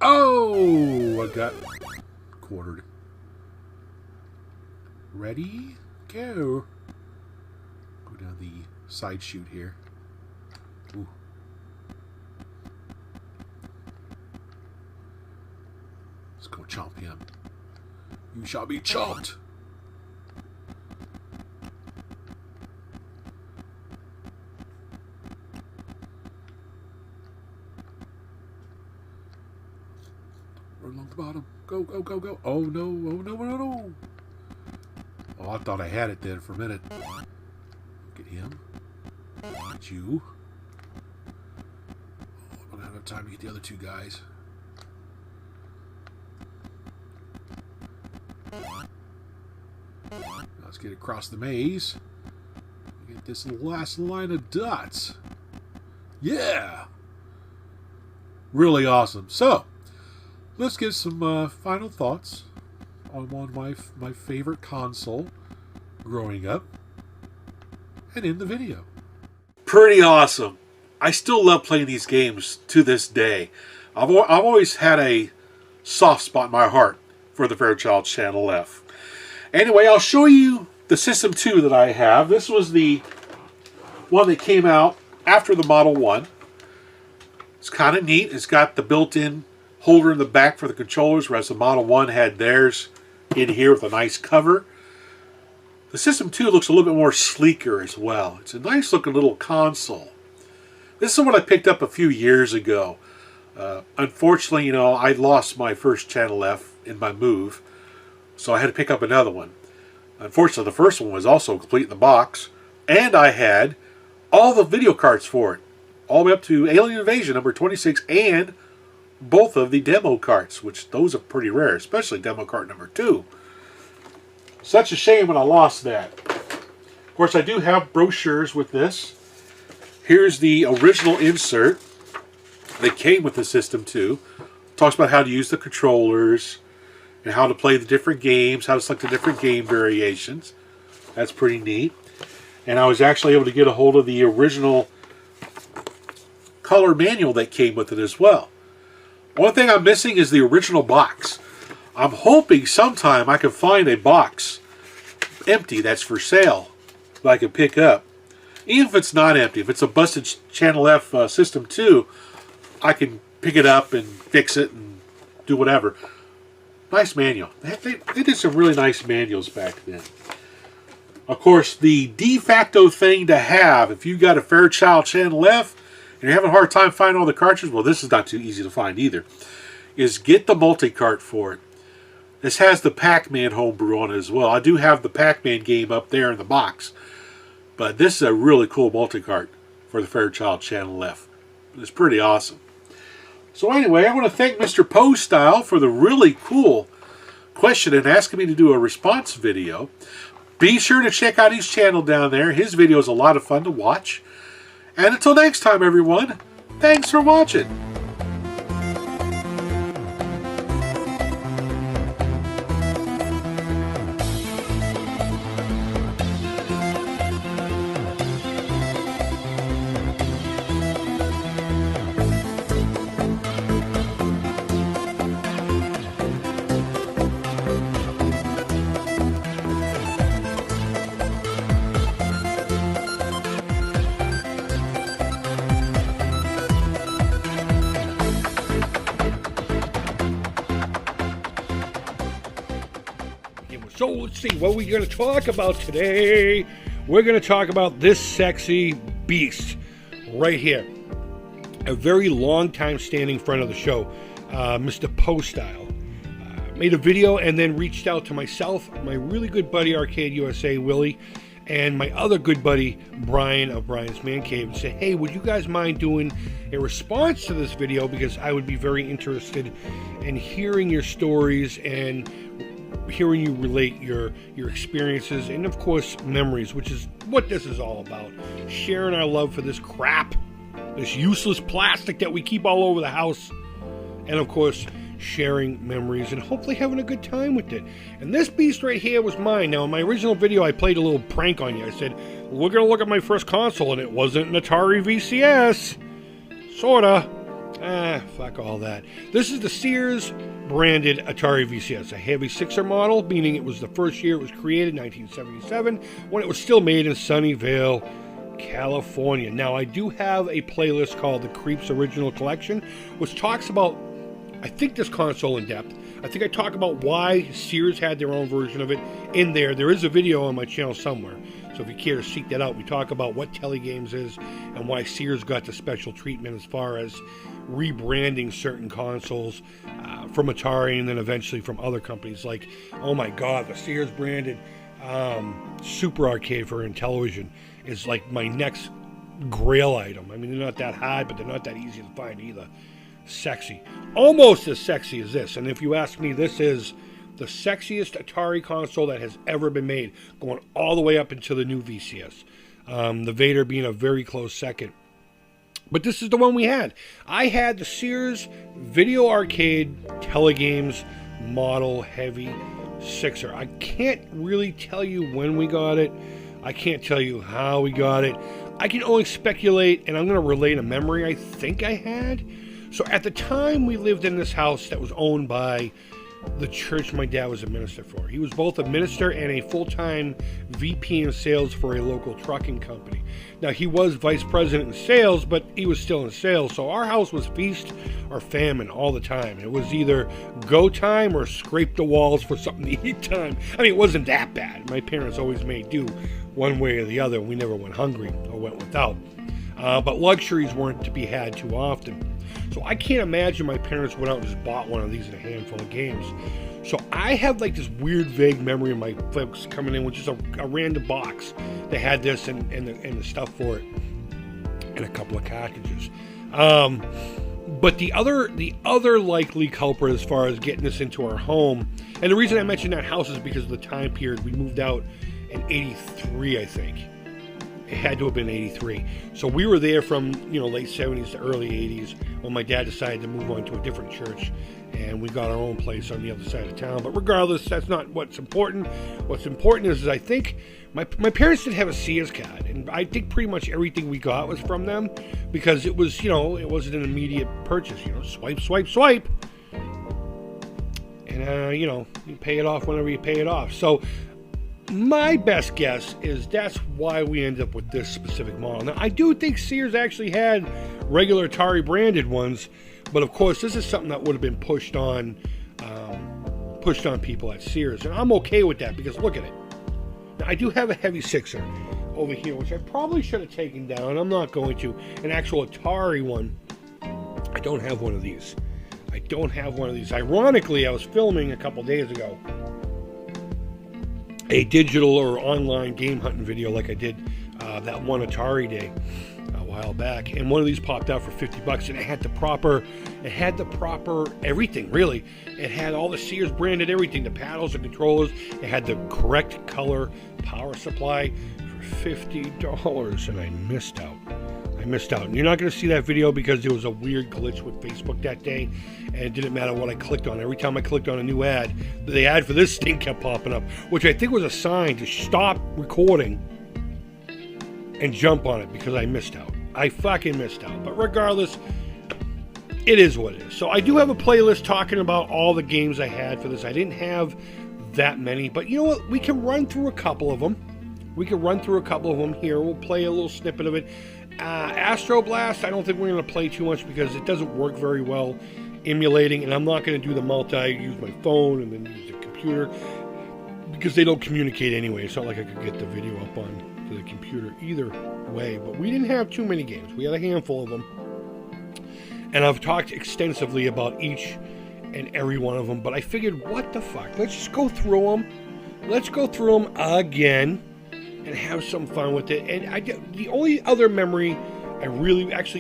Oh, I got quartered. Ready? Go. Go down the side chute here. Ooh. Let's go chomp him. You shall be chomped. Along the bottom. Go, go, go, go. Oh no, oh no, no, no. Oh, I thought I had it then for a minute. Get him. Get you. Oh, I don't have enough time to get the other 2 guys. Let's get across the maze. Get this last line of dots. Yeah! Really awesome. So, let's get some final thoughts on one of my favorite console growing up and in the video. Pretty awesome. I still love playing these games to this day. I've always had a soft spot in my heart for the Fairchild Channel F. Anyway, I'll show you the System 2 that I have. This was the one that came out after the Model 1. It's kind of neat. It's got the built-in holder in the back for the controllers, whereas the Model 1 had theirs in here with a nice cover. The System 2 looks a little bit more sleeker as well. It's a nice looking little console. This is what I picked up a few years ago. Unfortunately, you know, I lost my first Channel F in my move, so I had to pick up another one. Unfortunately, the first one was also complete in the box, and I had all the video cards for it, all the way up to Alien Invasion number 26 and both of the demo carts, which those are pretty rare, especially demo cart number 2. Such a shame when I lost that. Of course, I do have brochures with this. Here's the original insert that came with the System 2. Talks about how to use the controllers and how to play the different games, how to select the different game variations. That's pretty neat. And I was actually able to get a hold of the original color manual that came with it as well. One thing I'm missing is the original box. I'm hoping sometime I can find a box empty that's for sale that I can pick up. Even if it's not empty, if it's a busted Channel F System 2, I can pick it up and fix it and do whatever. Nice manual. They did some really nice manuals back then. Of course, the de facto thing to have if you got a Fairchild Channel F and you're having a hard time finding all the cartridges, well, this is not too easy to find either, is get the multi-cart for it. This has the Pac-Man homebrew on it as well. I do have the Pac-Man game up there in the box, but this is a really cool multi-cart for the Fairchild Channel F. It's pretty awesome. So anyway, I want to thank Mr. Poestyle for the really cool question and asking me to do a response video. Be sure to check out his channel down there. His video is a lot of fun to watch. And until next time, everyone, thanks for watching. So let's see, what we're going to talk about today. We're going to talk about this sexy beast right here. A very long time standing friend of the show, Mr. Poestyle. Made a video and then reached out to myself, my really good buddy Arcade USA, Willie, and my other good buddy Brian of Brian's Man Cave, and said, hey, would you guys mind doing a response to this video, because I would be very interested in hearing your stories and hearing you relate your experiences and of course memories, which is what this is all about. Sharing our love for this crap, this useless plastic that we keep all over the house, and of course sharing memories and hopefully having a good time with it. And this beast right here was mine. Now in my original video I played a little prank on you. I said we're gonna look at my first console, and it wasn't an Atari VCS. Sorta. Fuck all that. This is the Sears branded Atari VCS, a heavy 6er model, meaning it was the first year it was created, 1977, when it was still made in Sunnyvale, California. Now, I do have a playlist called the Creeps Original Collection, which talks about, I think, this console in depth. I think I talk about why Sears had their own version of it in there. There is a video on my channel somewhere, so if you care to seek that out, we talk about what Telegames is and why Sears got the special treatment as far as rebranding certain consoles from Atari and then eventually from other companies. Like, oh my god, the Sears branded Super Arcade for Intellivision is like my next grail item. I mean, they're not that hard, but they're not that easy to find either. Sexy. Almost as sexy as this. And if you ask me, this is the sexiest Atari console that has ever been made, going all the way up into the new VCS. The Vader being a very close second. But this is the one we had. I had the Sears Video Arcade Telegames model heavy 6er. I can't really tell you when we got it. I can't tell you how we got it. I can only speculate, and I'm going to relate a memory I think I had. So at the time, we lived in this house that was owned by the church my dad was a minister for. He was both a minister and a full-time VP in sales for a local trucking company. Now, he was vice president in sales, but he was still in sales, so our house was feast or famine all the time. It was either go time or scrape the walls for something to eat time. I mean, it wasn't that bad. My parents always made do one way or the other. We never went hungry or went without. But luxuries weren't to be had too often. So I can't imagine my parents went out and just bought one of these in a handful of games. So I have like this weird vague memory of my folks coming in with just a random box that had this and the stuff for it and a couple of cartridges. But the other likely culprit as far as getting this into our home, and the reason I mentioned that house is because of the time period. We moved out in 83, I think. It had to have been 83. So we were there from, late 70s to early 80s when my dad decided to move on to a different church, and we got our own place on the other side of town. But regardless, that's not what's important. What's important is I think my parents did have a Sears card, and I think pretty much everything we got was from them, because it was, it wasn't an immediate purchase, swipe, swipe, swipe. And, you pay it off whenever you pay it off. So my best guess is that's why we end up with this specific model. Now, I do think Sears actually had regular Atari branded ones, but of course, this is something that would have been pushed on people at Sears, and I'm okay with that because look at it. Now, I do have a heavy sixer over here, which I probably should have taken down. I'm not going to. An actual Atari one. I don't have one of these. Ironically, I was filming a couple days ago a digital or online game hunting video like I did that one Atari day a while back, and one of these popped out for $50, and it had the proper everything, really. It had all the Sears branded everything, the paddles, the controllers. It had the correct color power supply for $50, and I missed out. And you're not going to see that video because there was a weird glitch with Facebook that day, and it didn't matter what I clicked on. Every time I clicked on a new ad, the ad for this thing kept popping up, which I think was a sign to stop recording and jump on it because I missed out. I fucking missed out. But regardless, it is what it is. So I do have a playlist talking about all the games I had for this. I didn't have that many, but you know what? We can run through a couple of them. Here. We'll play a little snippet of it. Astro Blast, I don't think we're going to play too much because it doesn't work very well emulating, and I'm not going to do the use my phone and then use the computer because they don't communicate anyway. It's not like I could get the video up on the computer either way, but we didn't have too many games. We had a handful of them, and I've talked extensively about each and every one of them, but I figured, what the fuck? Let's just go through them again and have some fun with it. And the only other memory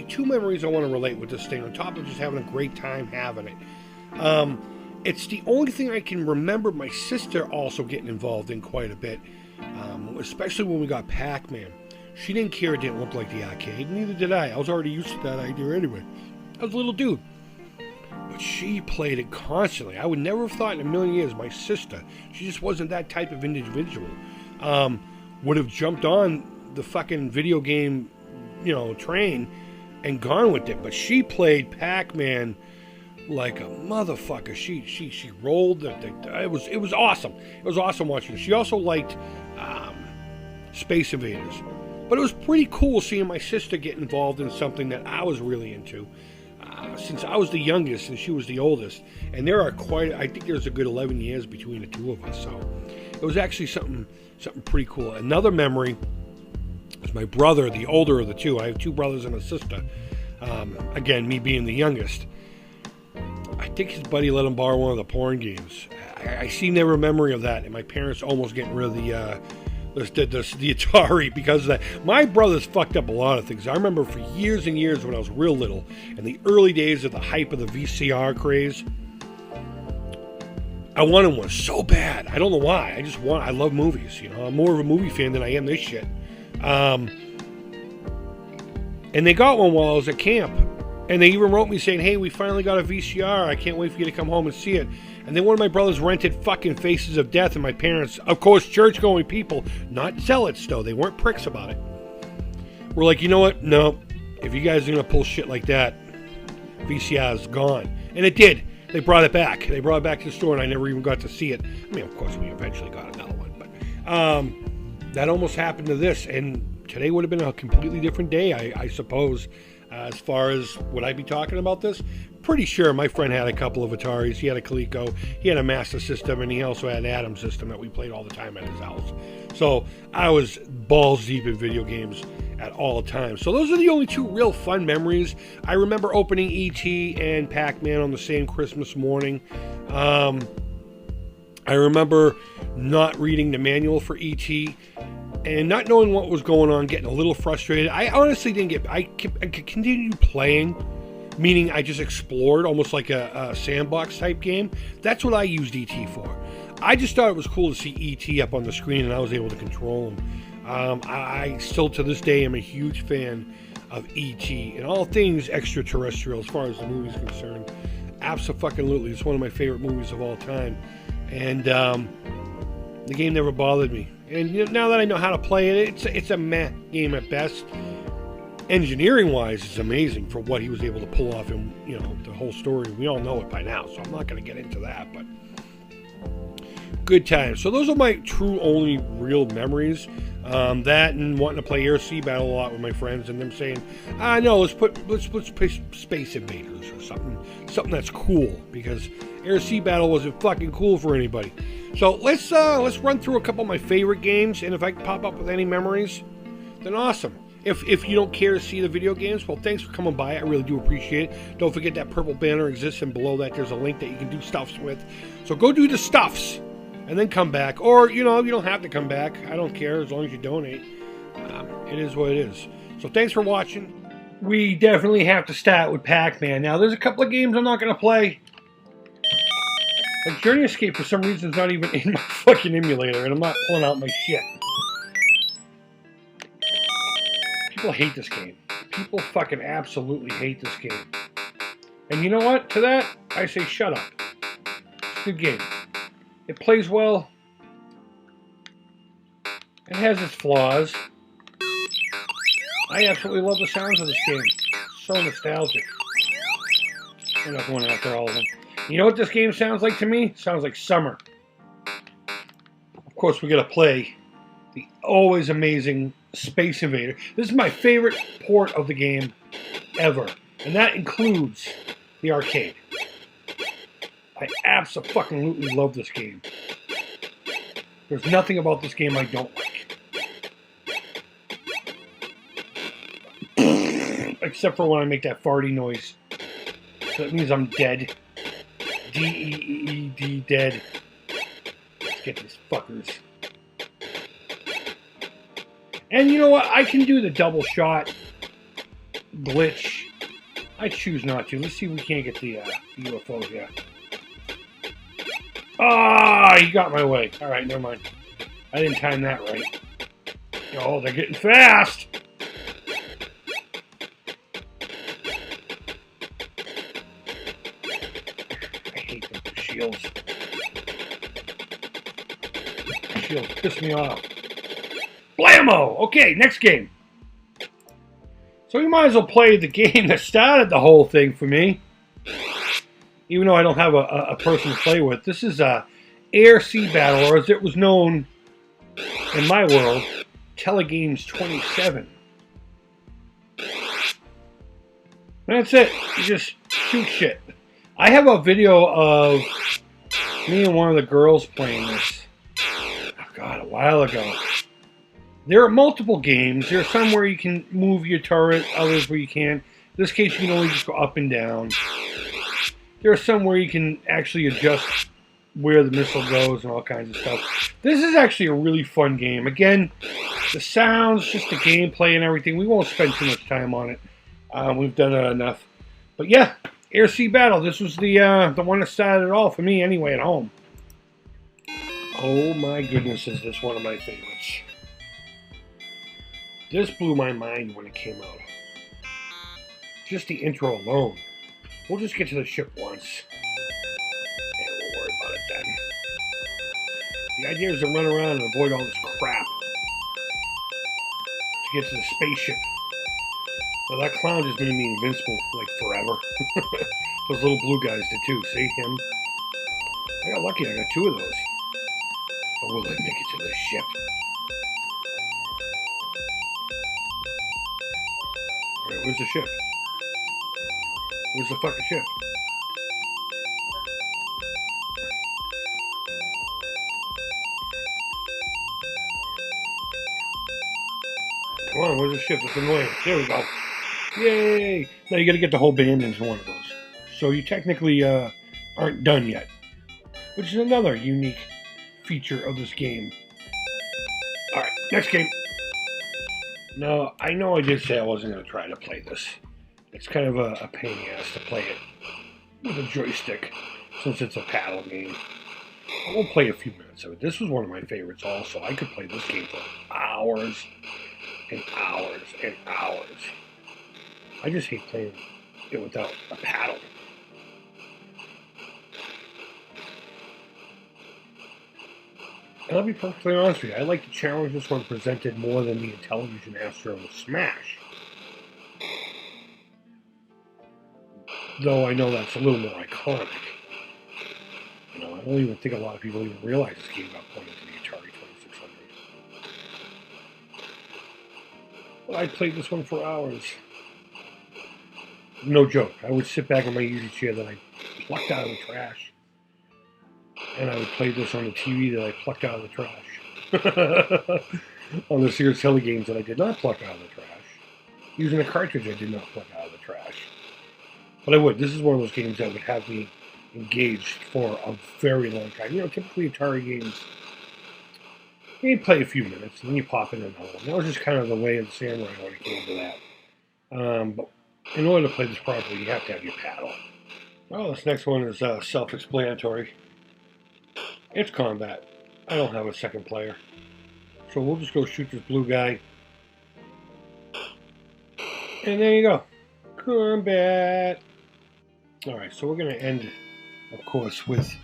two memories I want to relate with this thing, on top of just having a great time having it. It's the only thing I can remember my sister also getting involved in quite a bit, especially when we got Pac-Man. She didn't care it didn't look like the arcade, neither did I. I was already used to that idea anyway. I was a little dude. But she played it constantly. I would never have thought in a million years my sister, she just wasn't that type of individual, would have jumped on the fucking video game, train and gone with it. But she played Pac-Man like a motherfucker. She rolled. It was awesome. It was awesome watching her. She also liked Space Invaders. But it was pretty cool seeing my sister get involved in something that I was really into. Since I was the youngest and she was the oldest. And I think there's a good 11 years between the two of us. So it was actually something pretty cool. Another memory is my brother, the older of the two. I have two brothers and a sister. Again, me being the youngest. I think his buddy let him borrow one of the porn games. I see never a memory of that, and my parents almost getting rid of the Atari because of that. My brothers fucked up a lot of things. I remember for years and years when I was real little, in the early days of the hype of the VCR craze, I wanted one so bad. I don't know why. I love movies. I'm more of a movie fan than I am this shit. And they got one while I was at camp. And they even wrote me saying, hey, we finally got a VCR. I can't wait for you to come home and see it. And then one of my brothers rented fucking Faces of Death, and my parents, of course, church-going people, not zealots, though. They weren't pricks about it. We're like, you know what? No. If you guys are going to pull shit like that, VCR is gone. And it did. They brought it back. They brought it back to the store, and I never even got to see it. I mean, of course, we eventually got another one. But that almost happened to this. And today would have been a completely different day, I suppose. As far as would I be talking about this? Pretty sure my friend had a couple of Ataris. He had a Coleco, he had a Master System, and he also had an Atom System that we played all the time at his house. So I was balls deep in video games at all times. So those are the only two real fun memories. I remember opening E.T. and Pac-Man on the same Christmas morning. I remember not reading the manual for E.T., and not knowing what was going on, getting a little frustrated. I honestly didn't I continued playing, meaning I just explored almost like a sandbox type game. That's what I used E.T. for. I just thought it was cool to see E.T. up on the screen and I was able to control him. I still to this day am a huge fan of E.T. and all things extraterrestrial as far as the movie's concerned. Absolutely, it's one of my favorite movies of all time. And the game never bothered me. And now that I know how to play it, it's a meh game at best. Engineering-wise, it's amazing for what he was able to pull off in the whole story. We all know it by now, so I'm not going to get into that. But good times. So those are my true only real memories. That and wanting to play Air Sea Battle a lot with my friends, and them saying, no, let's play Space Invaders or something that's cool, because Air Sea Battle wasn't fucking cool for anybody. So let's run through a couple of my favorite games, and if I can pop up with any memories, then awesome. If you don't care to see the video games, well, thanks for coming by. I really do appreciate it. Don't forget that purple banner exists, and below that there's a link that you can do stuffs with. So go do the stuffs, and then come back. Or, you don't have to come back. I don't care as long as you donate. It is what it is. So thanks for watching. We definitely have to start with Pac-Man. Now, there's a couple of games I'm not going to play. Like Journey Escape, for some reason, is not even in my fucking emulator, and I'm not pulling out my shit. People hate this game. People fucking absolutely hate this game. And you know what? To that, I say shut up. It's a good game. It plays well. It has its flaws. I absolutely love the sounds of this game. So nostalgic. I'm not going after all of them. You know what this game sounds like to me? It sounds like summer. Of course, we're going to play the always amazing Space Invader. This is my favorite port of the game ever. And that includes the arcade. I absolutely love this game. There's nothing about this game I don't like. Except for when I make that farty noise. So that means I'm dead. D-E-E-D, dead. Let's get these fuckers. And you know what? I can do the double shot glitch. I choose not to. Let's see if we can't get the UFO here. Ah, he got my way. All right, never mind. I didn't time that right. Oh, they're getting fast. I hate them shields. Shields piss me off. Blammo! Okay, next game. So we might as well play the game that started the whole thing for me. Even though I don't have a person to play with. This is Air Sea Battle, or as it was known in my world, Telegames 27. That's it. You just shoot shit. I have a video of me and one of the girls playing this. Oh God, a while ago. There are multiple games. There are some where you can move your turret, others where you can't. In this case, you can only just go up and down. There are some where you can actually adjust where the missile goes and all kinds of stuff. This is actually a really fun game. Again, the sounds, just the gameplay and everything. We won't spend too much time on it. We've done it enough. But yeah, Air Sea Battle. This was the one that started it all for me anyway at home. Oh my goodness, is this one of my favorites. This blew my mind when it came out. Just the intro alone. We'll just get to the ship once. And we'll worry about it then. The idea is to run around and avoid all this crap. To get to the spaceship. Well, that clown just made me invincible, like, forever. Those little blue guys did too, see him? I got lucky, I got two of those. But will I make it to the ship? Alright, where's the ship? Where's the fucking ship? Come on, where's the ship? It's annoying. There we go. Yay! Now you gotta get the whole band into one of those. So you technically aren't done yet. Which is another unique feature of this game. Alright, next game. Now, I know I did say I wasn't going to try to play this. It's kind of a pain in the ass to play it with a joystick, since it's a paddle game. I will play a few minutes of it. This was one of my favorites also. I could play this game for hours and hours and hours. I just hate playing it without a paddle. And I'll be perfectly honest with you, I like the challenge this one presented more than the Intellivision Astro and Smash. Though I know that's a little more iconic. You know, I don't even think a lot of people even realize this game got put into the Atari 2600. But I played this one for hours. No joke. I would sit back in my easy chair that I plucked out of the trash. And I would play this on the TV that I plucked out of the trash. On the Sears Telly games that I did not pluck out of the trash. Using a cartridge I did not pluck out of the trash. But I would. This is one of those games that would have me engaged for a very long time. You know, typically Atari games, you play a few minutes and then you pop in another one. That was just kind of the way of the samurai when it came to that. But in order to play this properly, you have to have your paddle. Well, this next one is self-explanatory. It's combat. I don't have a second player. So we'll just go shoot this blue guy. And there you go. Combat. Alright, so we're going to end, of course, with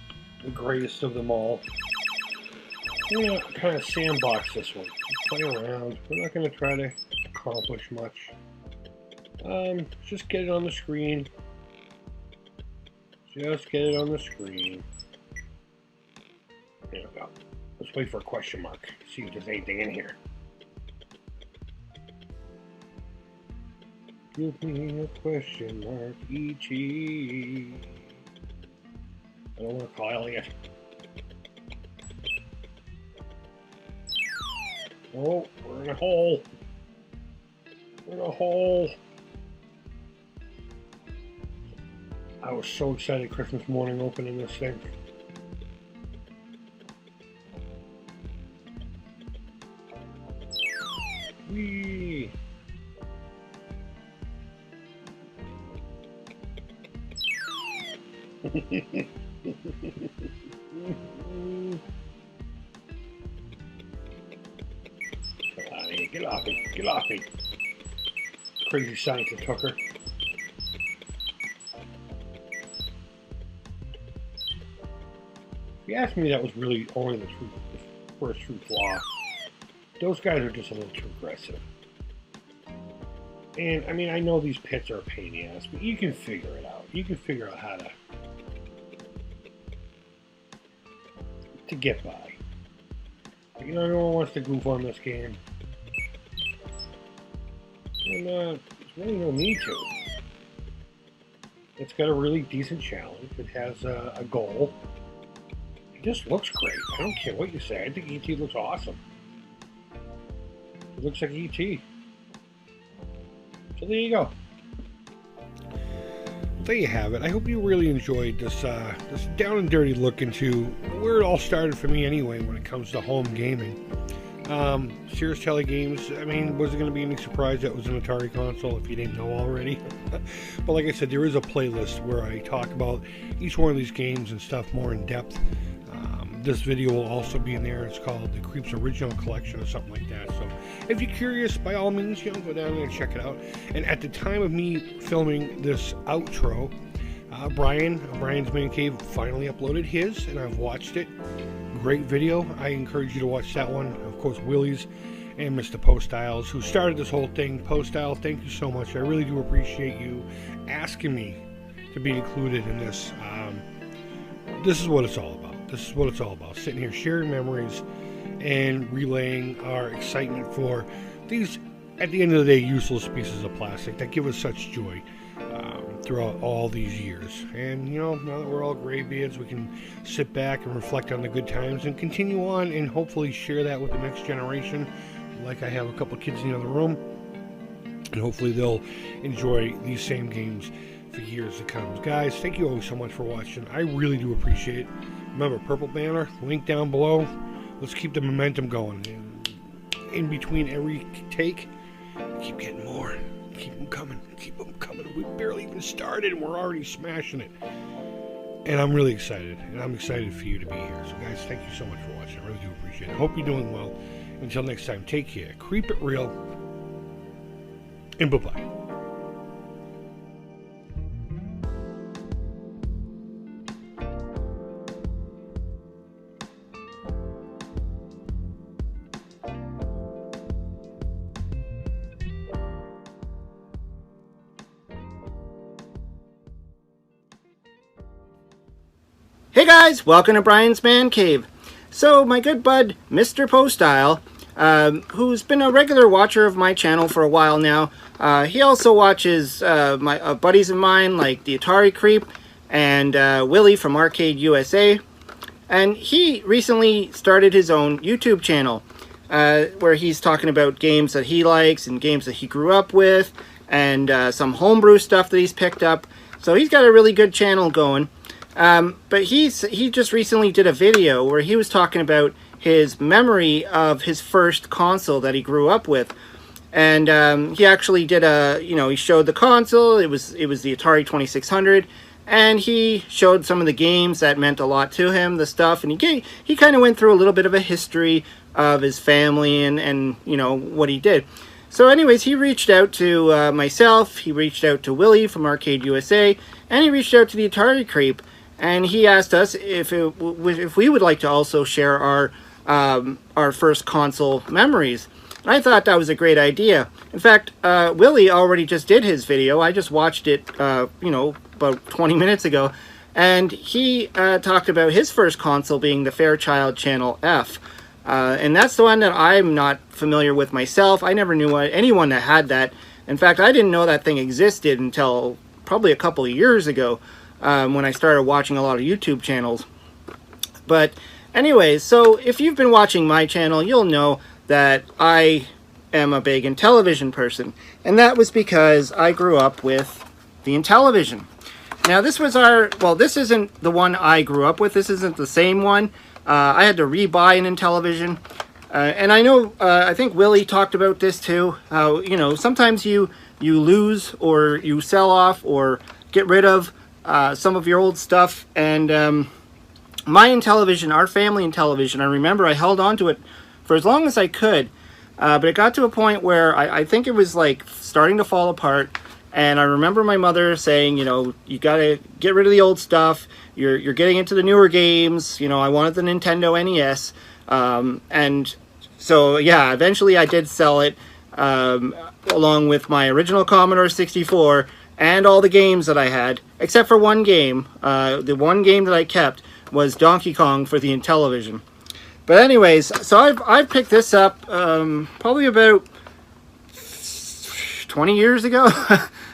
the greatest of them all. We're going to kind of sandbox this one. Play around. We're not going to try to accomplish much. Just get it on the screen. Just get it on the screen. There we go. Let's wait for a question mark. See if there's anything in here. Give me a question mark, E.T. I don't want to call Elliot. Oh, we're in a hole. We're in a hole. I was so excited Christmas morning opening this thing. Whee! Get off me, get off me. Crazy scientist hooker. If you ask me, that was really only the first true flaw. Those guys are just a little too aggressive. And, I mean, I know these pits are a pain in the ass, but you can figure it out. You can figure out how to get by. But, you know, everyone wants to goof on this game. And, there's really no need to. It's got a really decent challenge. It has a goal. It just looks great. I don't care what you say. I think E.T. looks awesome. It looks like E.T. So there you go. There you have it. I hope you really enjoyed this this down and dirty look into where it all started for me anyway when it comes to home gaming. Sears Telly games, I mean, was it going to be any surprise that it was an Atari console if you didn't know already? But like I said, there is a playlist where I talk about each one of these games and stuff more in depth. This video will also be in there. It's called the Creeps Original Collection or something like that. So if you're curious, by all means, you know, go down there and check it out. And at the time of me filming this outro, Brian's Man Cave finally uploaded his, and I've watched it. Great video. I encourage you to watch that one. Of course, Willie's and Mr. Poestyles, who started this whole thing. Poestyle, thank you so much. I really do appreciate you asking me to be included in this. This is what it's all about. This is what it's all about. Sitting here sharing memories and relaying our excitement for these, at the end of the day, useless pieces of plastic that give us such joy throughout all these years. And, you know, now that we're all graybeards, we can sit back and reflect on the good times and continue on and hopefully share that with the next generation. Like I have a couple kids in the other room, and hopefully they'll enjoy these same games for years to come. Guys, thank you always so much for watching. I really do appreciate it. Remember, purple banner, link down below. Let's keep the momentum going. And in between every take, keep getting more. Keep them coming. Keep them coming. We barely even started and we're already smashing it. And I'm really excited, and I'm excited for you to be here. So guys, thank you so much for watching. I really do appreciate it. Hope you're doing well. Until next time, take care. Creep it real. And bye-bye. Hey guys, welcome to Brian's Man Cave. So my good bud, Mr. Poestyle, who's been a regular watcher of my channel for a while now, he also watches my buddies of mine like the Atari Creep and Willie from Arcade USA. And he recently started his own YouTube channel where he's talking about games that he likes and games that he grew up with and some homebrew stuff that he's picked up. So he's got a really good channel going. But he just recently did a video where he was talking about his memory of his first console that he grew up with. And he actually did he showed the console. It was the Atari 2600. And he showed some of the games that meant a lot to him, the stuff. And he kind of went through a little bit of a history of his family and what he did. So anyways, he reached out to myself. He reached out to Willie from Arcade USA. And he reached out to the Atari Creep. And he asked us if we would like to also share our first console memories. And I thought that was a great idea. In fact, Willie already just did his video. I just watched it, about 20 minutes ago. And he talked about his first console being the Fairchild Channel F. And that's the one that I'm not familiar with myself. I never knew anyone that had that. In fact, I didn't know that thing existed until probably a couple of years ago. When I started watching a lot of YouTube channels. But anyways, so if you've been watching my channel, you'll know that I am a big Intellivision person. And that was because I grew up with the Intellivision. Now this was this isn't the one I grew up with. This isn't the same one. I had to rebuy an Intellivision. And I know, I think Willie talked about this too. How, sometimes you lose or you sell off or get rid of some of your old stuff, and my Intellivision, our family Intellivision, I remember I held on to it for as long as I could, but it got to a point where I think it was like starting to fall apart, and I remember my mother saying, you gotta get rid of the old stuff, you're getting into the newer games, I wanted the Nintendo NES, and so yeah, eventually I did sell it, along with my original Commodore 64, and all the games that I had, except for one game. The one game that I kept was Donkey Kong for the Intellivision. But anyways, so I've picked this up probably about 20 years ago.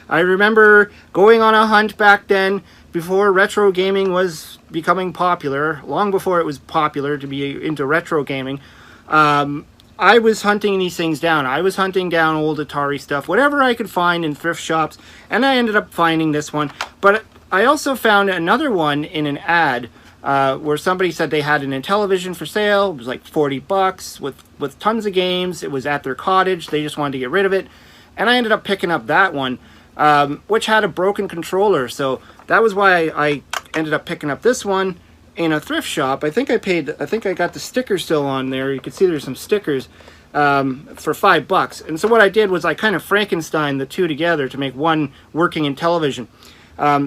I remember going on a hunt back then, before retro gaming was becoming popular, long before it was popular to be into retro gaming. I was hunting these things down. I was hunting down old Atari stuff, whatever I could find in thrift shops, and I ended up finding this one. But I also found another one in an ad where somebody said they had an Intellivision for sale. It was like $40 with tons of games. It was at their cottage. They just wanted to get rid of it. And I ended up picking up that one, which had a broken controller. So that was why I ended up picking up this one in a thrift shop. I think I got the sticker still on there. You can see there's some stickers for $5. And so what I did was I kind of Frankenstein the two together to make one working Intellivision.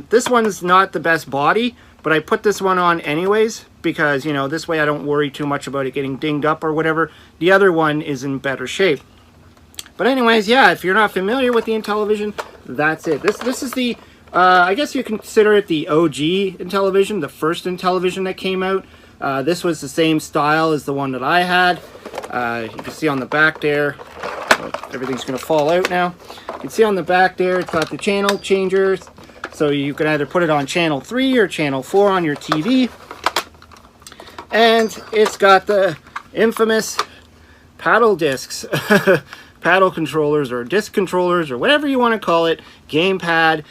This one's not the best body, but I put this one on anyways because, this way I don't worry too much about it getting dinged up or whatever. The other one is in better shape. But anyways, yeah, if you're not familiar with the Intellivision, that's it. This is the I guess you consider it the OG Intellivision, the first Intellivision that came out. This was the same style as the one that I had. You can see on the back there, everything's going to fall out now. You can see on the back there, it's got the channel changers. So you can either put it on channel 3 or channel 4 on your TV. And it's got the infamous paddle discs. Paddle controllers or disc controllers or whatever you want to call it, gamepad.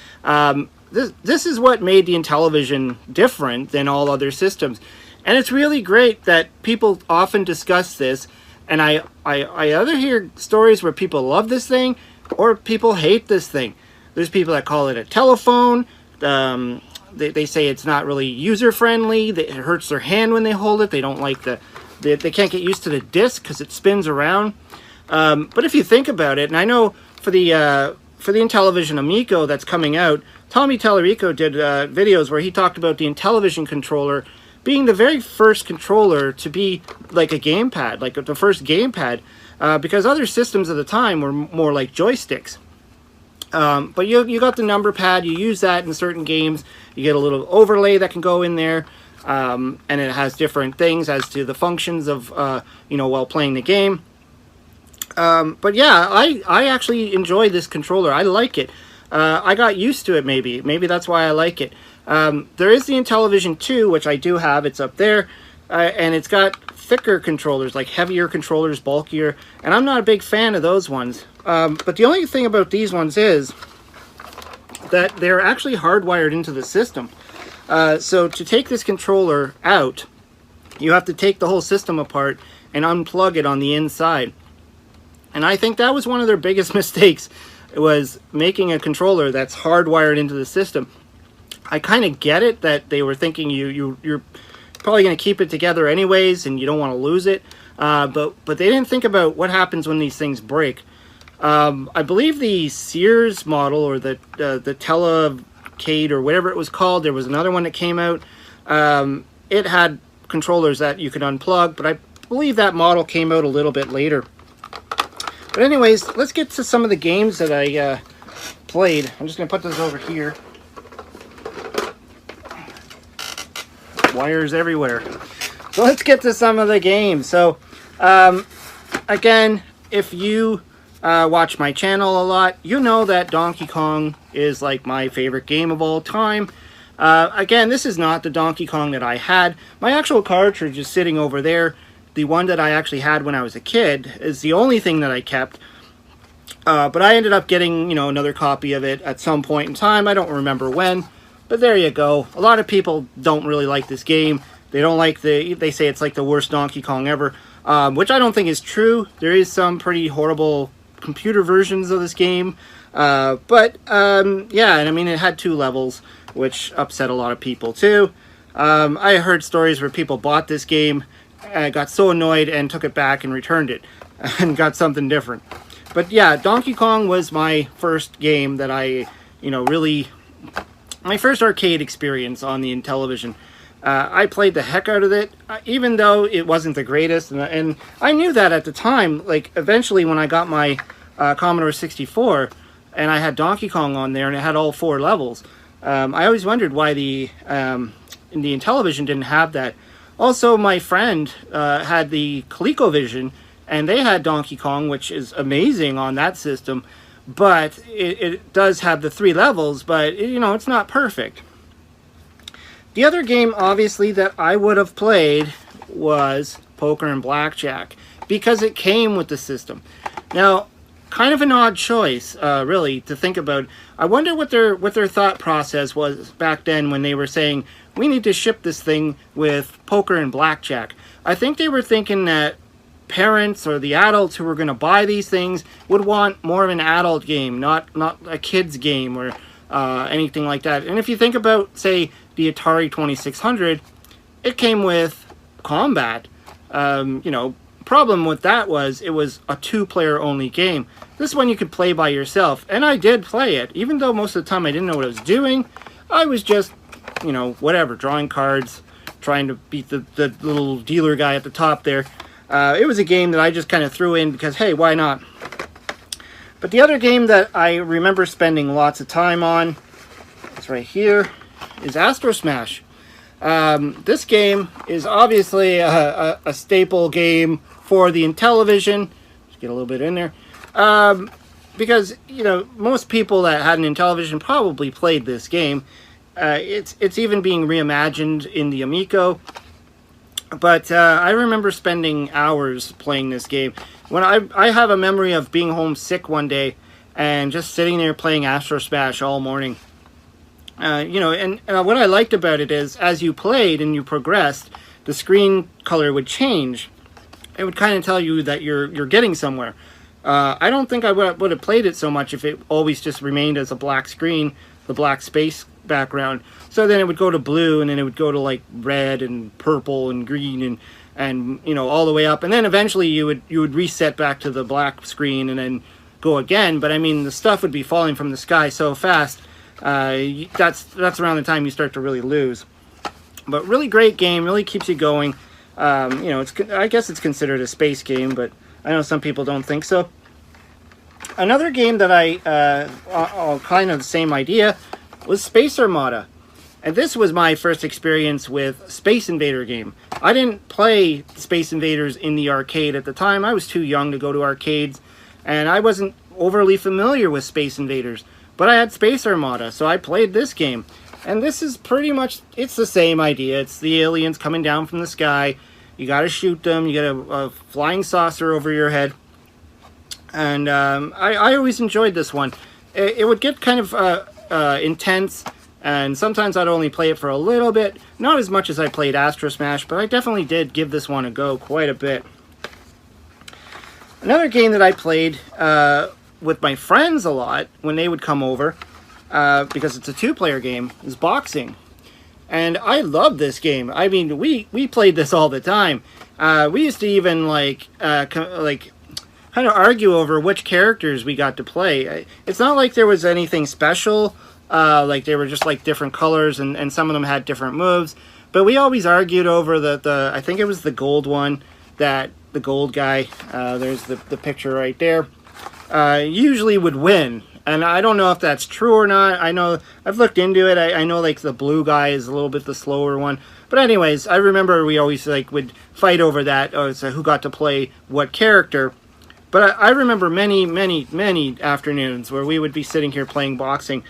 This is what made the Intellivision different than all other systems. And it's really great that people often discuss this, and I either hear stories where people love this thing or people hate this thing. There's people that call it a telephone. they say it's not really user friendly. It hurts their hand when they hold it. They don't like they can't get used to the disc because it spins around. But if you think about it, and I know for the Intellivision Amico that's coming out, Tommy Tallarico did videos where he talked about the Intellivision controller being the very first controller to be like a gamepad, like the first gamepad, because other systems at the time were more like joysticks. But you got the number pad, you use that in certain games, you get a little overlay that can go in there, and it has different things as to the functions of, while playing the game. But yeah, I actually enjoy this controller. I like it. I got used to it, maybe. Maybe that's why I like it. There is the Intellivision 2, which I do have. It's up there. And it's got thicker controllers, like heavier controllers, bulkier. And I'm not a big fan of those ones. But the only thing about these ones is that they're actually hardwired into the system. So to take this controller out, you have to take the whole system apart and unplug it on the inside. And I think that was one of their biggest mistakes, was making a controller that's hardwired into the system. I kind of get it that they were thinking you're probably going to keep it together anyways and you don't want to lose it. But they didn't think about what happens when these things break. I believe the Sears model, or the Telecade, or whatever it was called, there was another one that came out. It had controllers that you could unplug, but I believe that model came out a little bit later. But anyways, let's get to some of the games that I played. I'm just going to put this over here. Wires everywhere. So let's get to some of the games. So, again, if you watch my channel a lot, you know that Donkey Kong is like my favorite game of all time. Again, this is not the Donkey Kong that I had. My actual cartridge is sitting over there. The one that I actually had when I was a kid is the only thing that I kept. But I ended up getting, another copy of it at some point in time. I don't remember when, but there you go. A lot of people don't really like this game. They don't like they say it's like the worst Donkey Kong ever, which I don't think is true. There is some pretty horrible computer versions of this game. Yeah, and I mean, it had 2 levels, which upset a lot of people too. I heard stories where people bought this game, got so annoyed and took it back and returned it and got something different. But yeah, Donkey Kong was my first game that I, really, my first arcade experience on the Intellivision. I played the heck out of it, even though it wasn't the greatest. And I knew that at the time. Like, eventually when I got my Commodore 64 and I had Donkey Kong on there and it had all 4 levels, I always wondered why the Intellivision didn't have that. Also, my friend had the ColecoVision, and they had Donkey Kong, which is amazing on that system, but it does have the 3 levels, but it's not perfect. The other game, obviously, that I would have played was Poker and Blackjack, because it came with the system. Now, kind of an odd choice, really, to think about. I wonder what their thought process was back then when they were saying, we need to ship this thing with Poker and Blackjack. I think they were thinking that parents or the adults who were going to buy these things would want more of an adult game, not a kid's game or anything like that. And if you think about, say, the Atari 2600, it came with combat. Problem with that was it was a 2-player only game. This one you could play by yourself, and I did play it. Even though most of the time I didn't know what I was doing, I was just, whatever, drawing cards, trying to beat the little dealer guy at the top there. It was a game that I just kind of threw in because, hey, why not? But the other game that I remember spending lots of time on, it's right here, is Astro Smash. This game is obviously a staple game for the Intellivision. Just get a little bit in there. Because, most people that had an Intellivision probably played this game. It's even being reimagined in the Amico. But I remember spending hours playing this game. When I have a memory of being home sick one day and just sitting there playing Astro Smash all morning. And what I liked about it is, as you played and you progressed, the screen color would change. It would kind of tell you that you're getting somewhere. I don't think I would have played it so much if it always just remained as a black screen, the black space background. So then it would go to blue, and then it would go to like red and purple and green and you know, all the way up, and then eventually you would reset back to the black screen and then go again. But I mean, the stuff would be falling from the sky so fast. That's around the time you start to really lose. But really great game, really keeps you going. You know, I guess it's considered a space game, but I know some people don't think so. Another game that kind of the same idea, was Space Armada. And this was my first experience with Space Invader game. I didn't play Space Invaders in the arcade at the time. I was too young to go to arcades, and I wasn't overly familiar with Space Invaders. But I had Space Armada, so I played this game. And this is pretty much, it's the same idea. It's the aliens coming down from the sky. You gotta shoot them. You get a flying saucer over your head. And I always enjoyed this one. It would get kind of intense, and sometimes I'd only play it for a little bit. Not as much as I played Astro Smash, but I definitely did give this one a go quite a bit. Another game that I played with my friends a lot when they would come over, because it's a two-player game, is boxing. And I love this game. I mean, we played this all the time. We used to even kind of argue over which characters we got to play. It's not like there was anything special. Like they were just like different colors, and some of them had different moves. But we always argued over the I think it was the gold one, that the gold guy, there's the picture right there, usually would win. And I don't know if that's true or not. I know, I've looked into it. I know like the blue guy is a little bit the slower one. But anyways, I remember we always like would fight over that, so who got to play what character. But I remember many afternoons where we would be sitting here playing boxing.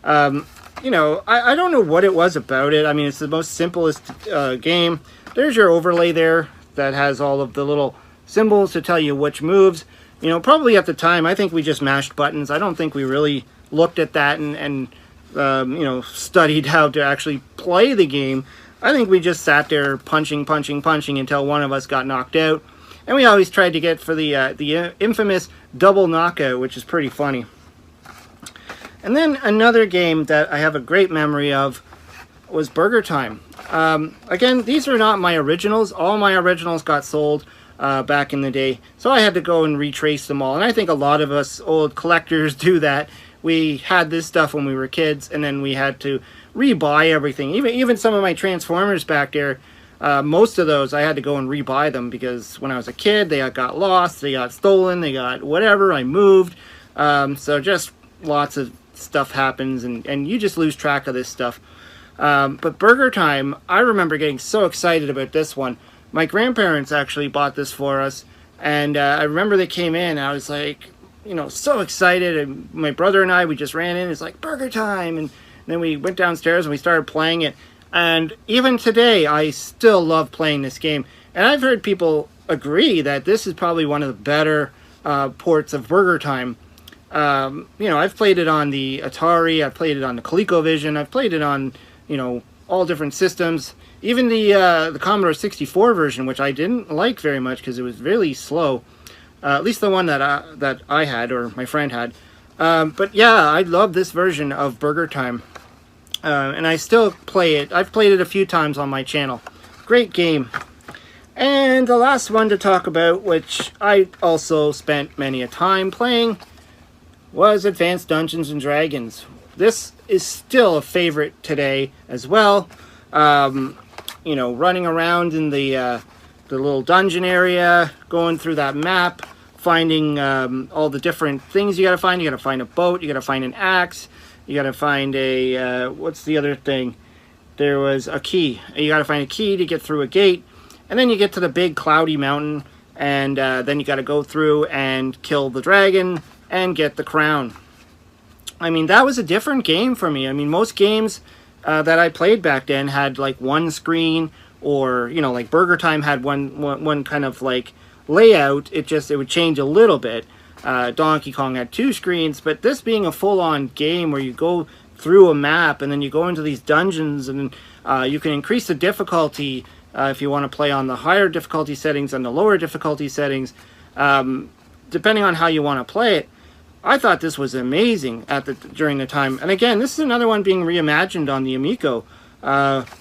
You know, I don't know what it was about it. I mean, it's the most simplest game. There's your overlay there that has all of the little symbols to tell you which moves. You know, probably at the time, I think we just mashed buttons. I don't think we really looked at that and you know, studied how to actually play the game. I think we just sat there punching until one of us got knocked out. And we always tried to get for the infamous double knockout, which is pretty funny. And then another game that I have a great memory of was Burger Time. Again, these are not my originals. All my originals got sold back in the day, so I had to go and retrace them all. And I think a lot of us old collectors do that. We had this stuff when we were kids, and then we had to rebuy everything. Even some of my Transformers back there, most of those I had to go and rebuy them, because when I was a kid they got lost, they got stolen, they got whatever, I moved. So just lots of stuff happens, and you just lose track of this stuff. But Burger Time, I remember getting so excited about this one. My grandparents actually bought this for us, and I remember they came in, and I was like, you know, so excited, and my brother and I, we just ran in, it's like, Burger Time, and then we went downstairs and we started playing it. And even today, I still love playing this game. And I've heard people agree that this is probably one of the better ports of Burger Time. You know, I've played it on the Atari, I've played it on the ColecoVision, I've played it on, you know, all different systems. Even the Commodore 64 version, which I didn't like very much because it was really slow. At least the one that I had, or my friend had. But yeah, I love this version of Burger Time. And I still play it. I've played it a few times on my channel. Great game. And the last one to talk about, which I also spent many a time playing, was Advanced Dungeons and Dragons. This is still a favorite today as well. You know, running around in the little dungeon area, going through that map, finding all the different things you gotta find. You gotta find a boat, you gotta find an axe, you gotta find a, what's the other thing? There was a key. You gotta find a key to get through a gate, and then you get to the big cloudy mountain, and then you gotta go through and kill the dragon and get the crown. I mean, that was a different game for me. I mean, most games that I played back then had like one screen, or, you know, like Burger Time had one kind of like layout. It would change a little bit. Donkey Kong had two screens, but this being a full-on game where you go through a map and then you go into these dungeons, and you can increase the difficulty if you want to play on the higher difficulty settings and the lower difficulty settings, depending on how you want to play it. I thought this was amazing during the time. And again, this is another one being reimagined on the Amico,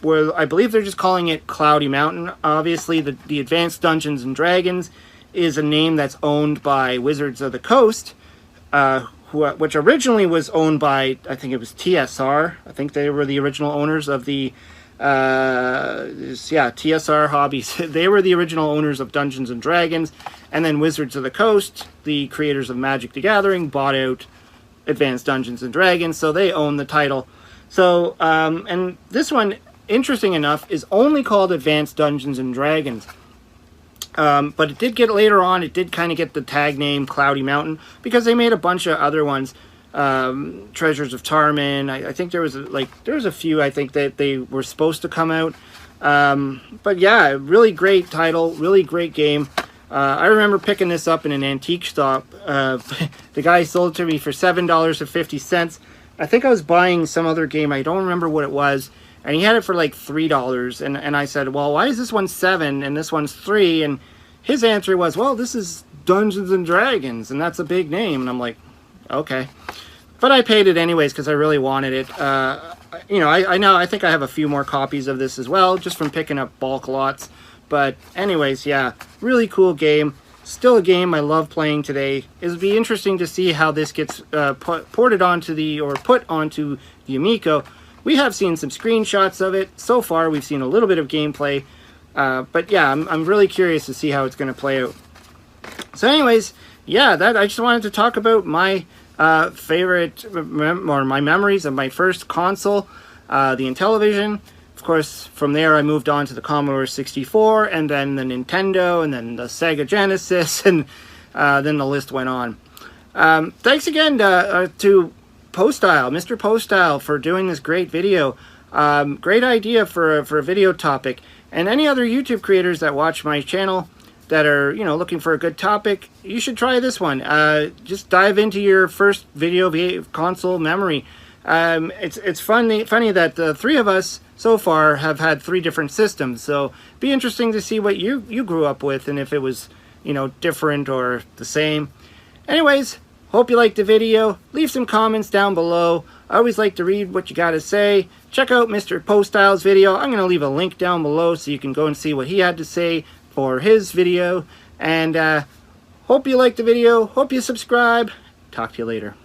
where I believe they're just calling it Cloudy Mountain. Obviously, the Advanced Dungeons and Dragons is a name that's owned by Wizards of the Coast, which originally was owned by, I think it was TSR. I think they were the original owners of the TSR Hobbies. They were the original owners of Dungeons and Dragons, and then Wizards of the Coast, the creators of Magic the Gathering, bought out Advanced Dungeons and Dragons, so they own the title. So, and this one, interesting enough, is only called Advanced Dungeons and Dragons. But it did get later on, it did kind of get the tag name Cloudy Mountain, because they made a bunch of other ones. Treasures of Tarman. I think there was a few I think that they were supposed to come out. But yeah, really great title, really great game. I remember picking this up in an antique shop. The guy sold it to me for $7.50. I think I was buying some other game. I don't remember what it was. And he had it for like $3. And I said, well, why is this one $7 and this one's $3? And his answer was, well, this is Dungeons and Dragons, and that's a big name. And I'm like, okay. But I paid it anyways because I really wanted it. I think I have a few more copies of this as well, just from picking up bulk lots. But anyways, yeah, really cool game. Still a game I love playing today. It'll be interesting to see how this gets put onto the Amico. We have seen some screenshots of it. So far, we've seen a little bit of gameplay. But yeah, I'm really curious to see how it's going to play out. So anyways, yeah, I just wanted to talk about my favorite, or my memories of my first console, the Intellivision. Of course, from there I moved on to the Commodore 64, and then the Nintendo, and then the Sega Genesis, and then the list went on. Thanks again to Poestyle, Mr. Poestyle, for doing this great video. Great idea for a video topic. And any other YouTube creators that watch my channel that are, looking for a good topic, you should try this one. Just dive into your first video console memory. It's funny that the three of us so far have had 3 different systems, so be interesting to see what you grew up with, and if it was, different or the same. Anyways, hope you liked the video. Leave some comments down below. I always like to read what you got to say. Check out Mr. Poestyle's video. I'm going to leave a link down below so you can go and see what he had to say for his video. And hope you liked the video. Hope you subscribe. Talk to you later.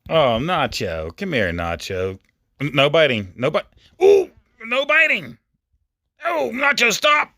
Oh, Nacho. Come here, Nacho. No biting. No bite. Ooh, no biting. Oh, Nacho, stop.